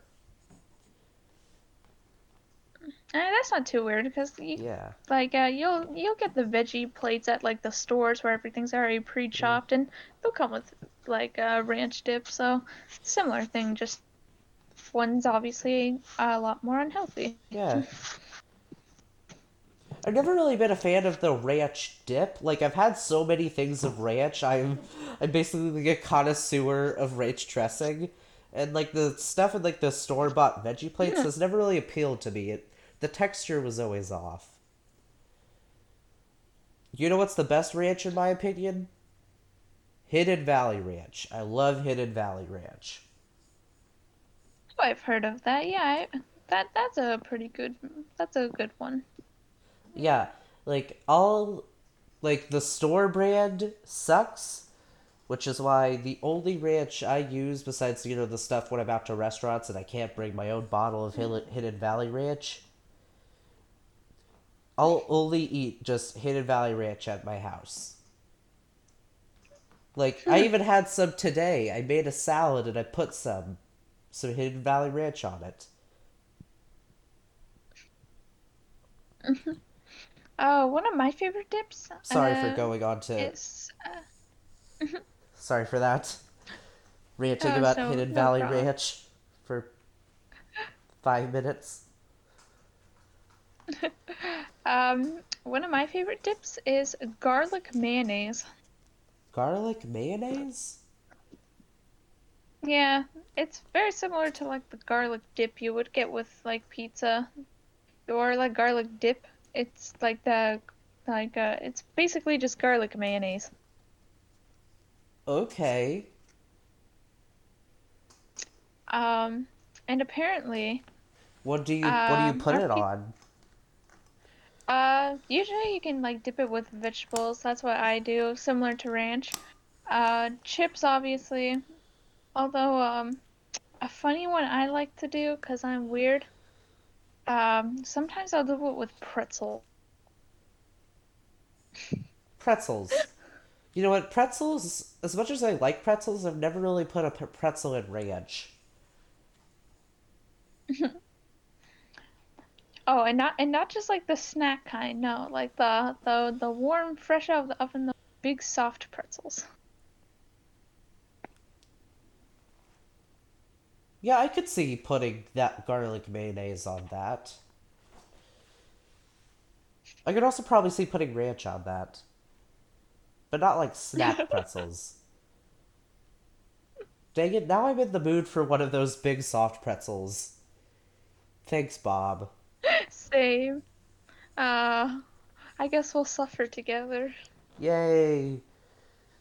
That's not too weird because Yeah. you'll get the veggie plates at like the stores where everything's already Mm. pre-chopped and they'll come with like ranch dip. So similar thing, just one's obviously a lot more unhealthy. Yeah. I've never really been a fan of the ranch dip. Like I've had so many things of ranch. I'm basically like a connoisseur of ranch dressing. And like the stuff in like the store bought veggie plates has never really appealed to me. The texture was always off. You know what's the best ranch in my opinion? Hidden Valley Ranch. I love Hidden Valley Ranch. I've heard of that. Yeah, that's a pretty good. That's a good one. Yeah, like all like the store brand sucks, which is why the only ranch I use besides the stuff when I'm out to restaurants and I can't bring my own bottle of Hidden Valley Ranch, I'll only eat just Hidden Valley Ranch at my house. Like I even had some today. I made a salad and I put some Hidden Valley Ranch on it. Oh, one of my favorite dips Sorry for going on to is sorry for that. Ranting oh, about so Hidden no Valley problem. Ranch for 5 minutes. One of my favorite dips is garlic mayonnaise. Garlic mayonnaise? Yeah, it's very similar to like the garlic dip you would get with like pizza or like garlic dip. It's it's basically just garlic mayonnaise. Okay. Um, and apparently, What do you put our it pizza. on? Usually you can like dip it with vegetables. That's what I do, similar to ranch. Chips, obviously. Although, a funny one I like to do, 'cause I'm weird. Sometimes I'll do it with pretzel. Pretzels. You know what? Pretzels, as much as I like pretzels, I've never really put a pretzel in ranch. Oh, and not just like the snack kind. No, like the warm, fresh out of the oven, the big soft pretzels. Yeah, I could see putting that garlic mayonnaise on that. I could also probably see putting ranch on that. But not like snack pretzels. Dang it, now I'm in the mood for one of those big soft pretzels. Thanks, Bob. Same. Uh, I guess we'll suffer together. Yay.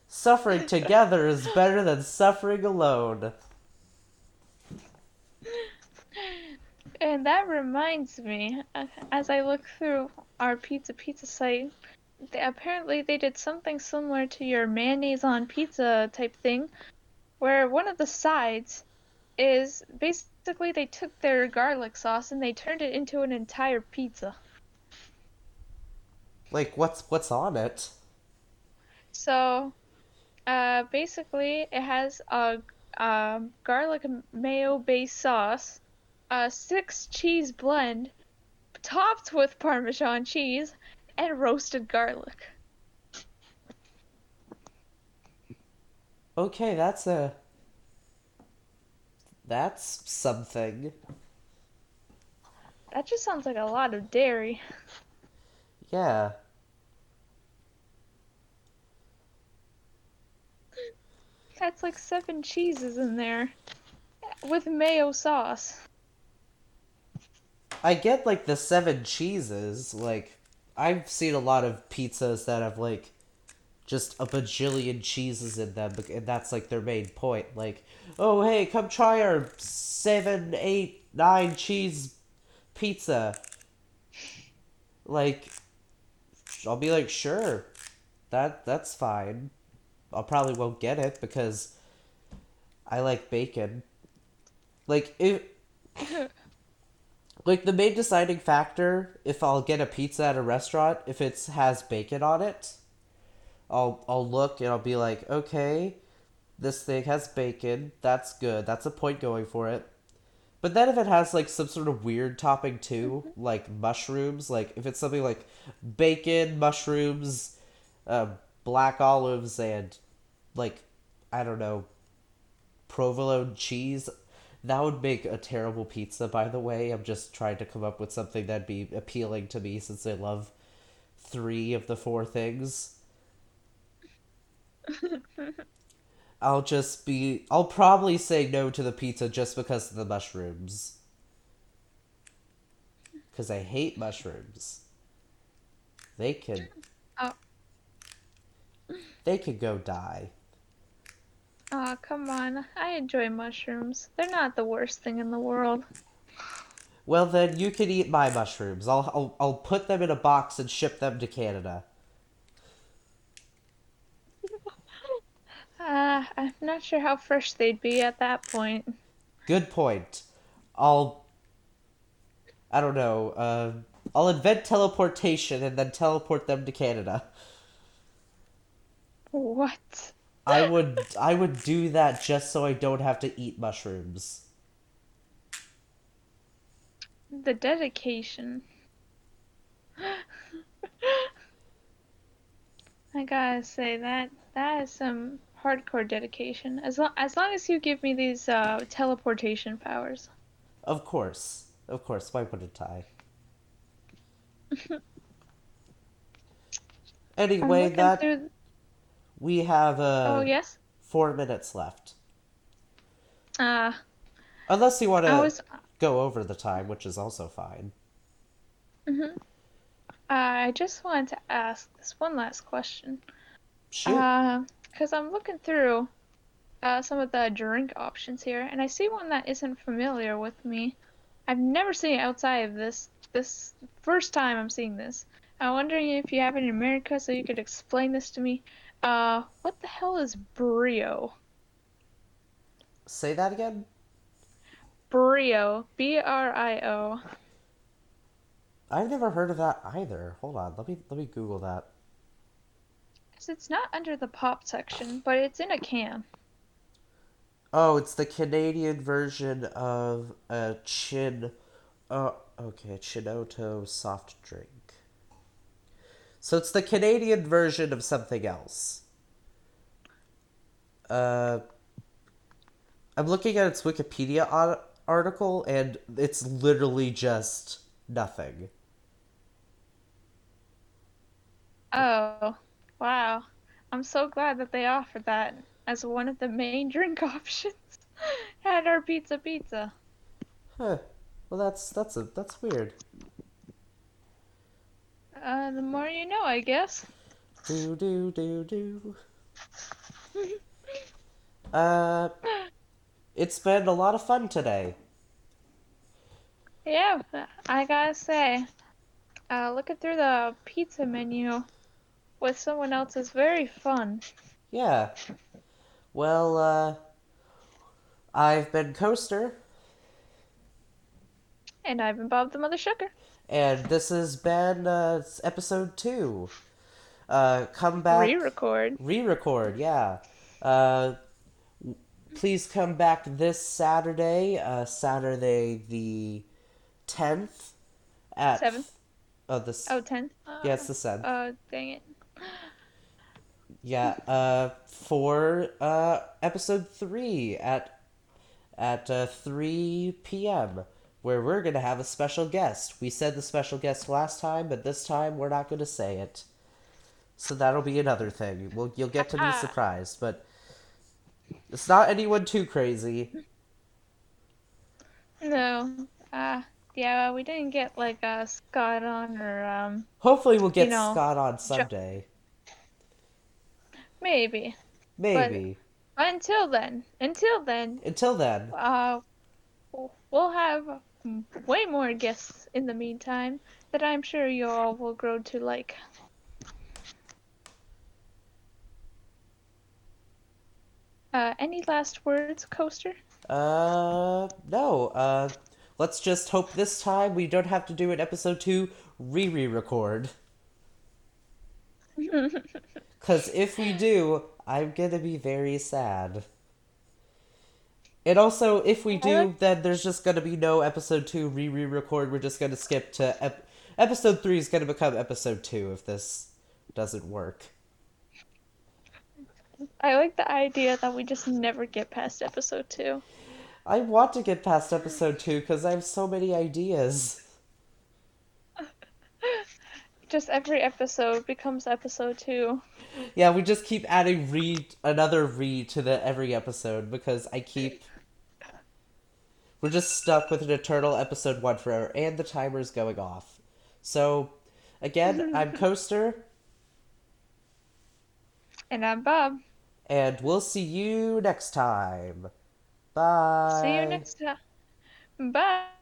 Suffering together is better than suffering alone. And that reminds me, as I look through our pizza site, apparently they did something similar to your mayonnaise on pizza type thing, where one of the sides is basically they took their garlic sauce and they turned it into an entire pizza. Like, what's on it? So, basically it has a garlic mayo based sauce, a six cheese blend topped with Parmesan cheese and roasted garlic. Okay, that's something. That just sounds like a lot of dairy. Yeah. That's like 7 cheeses in there with mayo sauce. I get like the seven cheeses. Like I've seen a lot of pizzas that have like just a bajillion cheeses in them, and that's like their main point. Like, oh hey, come try our 7, 8, 9 cheese pizza. Like, I'll be like, sure, that's fine. I'll probably won't get it because I like bacon. Like it, like the main deciding factor if I'll get a pizza at a restaurant if it has bacon on it. I'll look and I'll be like, okay, this thing has bacon. That's good. That's a point going for it. But then if it has like some sort of weird topping too, like mushrooms, like if it's something like bacon, mushrooms, uh, black olives, and like I don't know, provolone cheese, that would make a terrible pizza. By the way, I'm just trying to come up with something that'd be appealing to me since I love three of the four things. I'll probably say no to the pizza just because of the mushrooms. Because I hate mushrooms. They could, Oh, they could go die. oh, come on. I enjoy mushrooms. They're not the worst thing in the world. Well then, you can eat my mushrooms. I'll put them in a box and ship them to Canada. I'm not sure how fresh they'd be at that point. Good point. I'll, I don't know, I'll invent teleportation and then teleport them to Canada. What? I would do that just so I don't have to eat mushrooms. The dedication. I gotta say that is some hardcore dedication. As long as you give me these teleportation powers. Of course. Of course, why wouldn't I? I'm Anyway, looking that through. we have Oh yes. 4 minutes left. Uh, Unless you want I to was. go over the time, which is also fine. Mhm. I just wanted to ask this one last question. Shoot. Because I'm looking through some of the drink options here, and I see one that isn't familiar with me. I've never seen it outside of this first time I'm seeing this. I'm wondering if you have it in America, so you could explain this to me. What the hell is Brio? Say that again? Brio, Brio. I've never heard of that either. Hold on, let me Google that. 'Cause it's not under the pop section, but it's in a can. Oh, it's the Canadian version of a chin. Okay, Chinoto soft drink. So it's the Canadian version of something else. Uh, I'm looking at its Wikipedia article, and it's literally just nothing. Oh, wow. I'm so glad that they offered that as one of the main drink options at our pizza. Huh. Well, that's weird. The more you know, I guess. Do do do do. Uh, it's been a lot of fun today. Yeah, I gotta say, looking through the pizza menu with someone else is very fun. Yeah. Well, I've been Coaster, And I've been Bob the Mother Sugar. and this has been episode 2. Come back, Re-record. re-record. Yeah. Uh, please come back this Saturday, Saturday the 10th at 7th. oh this Oh, 10th. yeah it's the 10th Dang it. Yeah, for episode 3 at 3 p.m., where we're gonna have a special guest. We said the special guest last time, but this time we're not gonna say it. So that'll be another thing. You'll get to be Ah, surprised, but it's not anyone too crazy. no. Yeah, we didn't get like Scott on or Hopefully, we'll you get know, Scott on jo someday. maybe. But Maybe. until then, Until then, uh, we'll have way more guests in the meantime that I'm sure you all will grow to like. Any last words, Coaster? no. Let's just hope this time we don't have to do an episode 2 re-record. Because if we do, I'm gonna be very sad. And also, if we I like do, then there's just gonna be no episode 2 re-record. We're just gonna skip to episode 3 is gonna become episode 2 if this doesn't work. I like the idea that we just never get past episode 2. I want to get past episode 2 because I have so many ideas. Just every episode becomes episode 2. Yeah, we just keep adding another re to the every episode because I keep we're just stuck with an eternal episode 1 forever and the timer's going off. So, again, I'm Coaster And I'm Bob. and we'll see you next time. See you Bye. next time. Bye.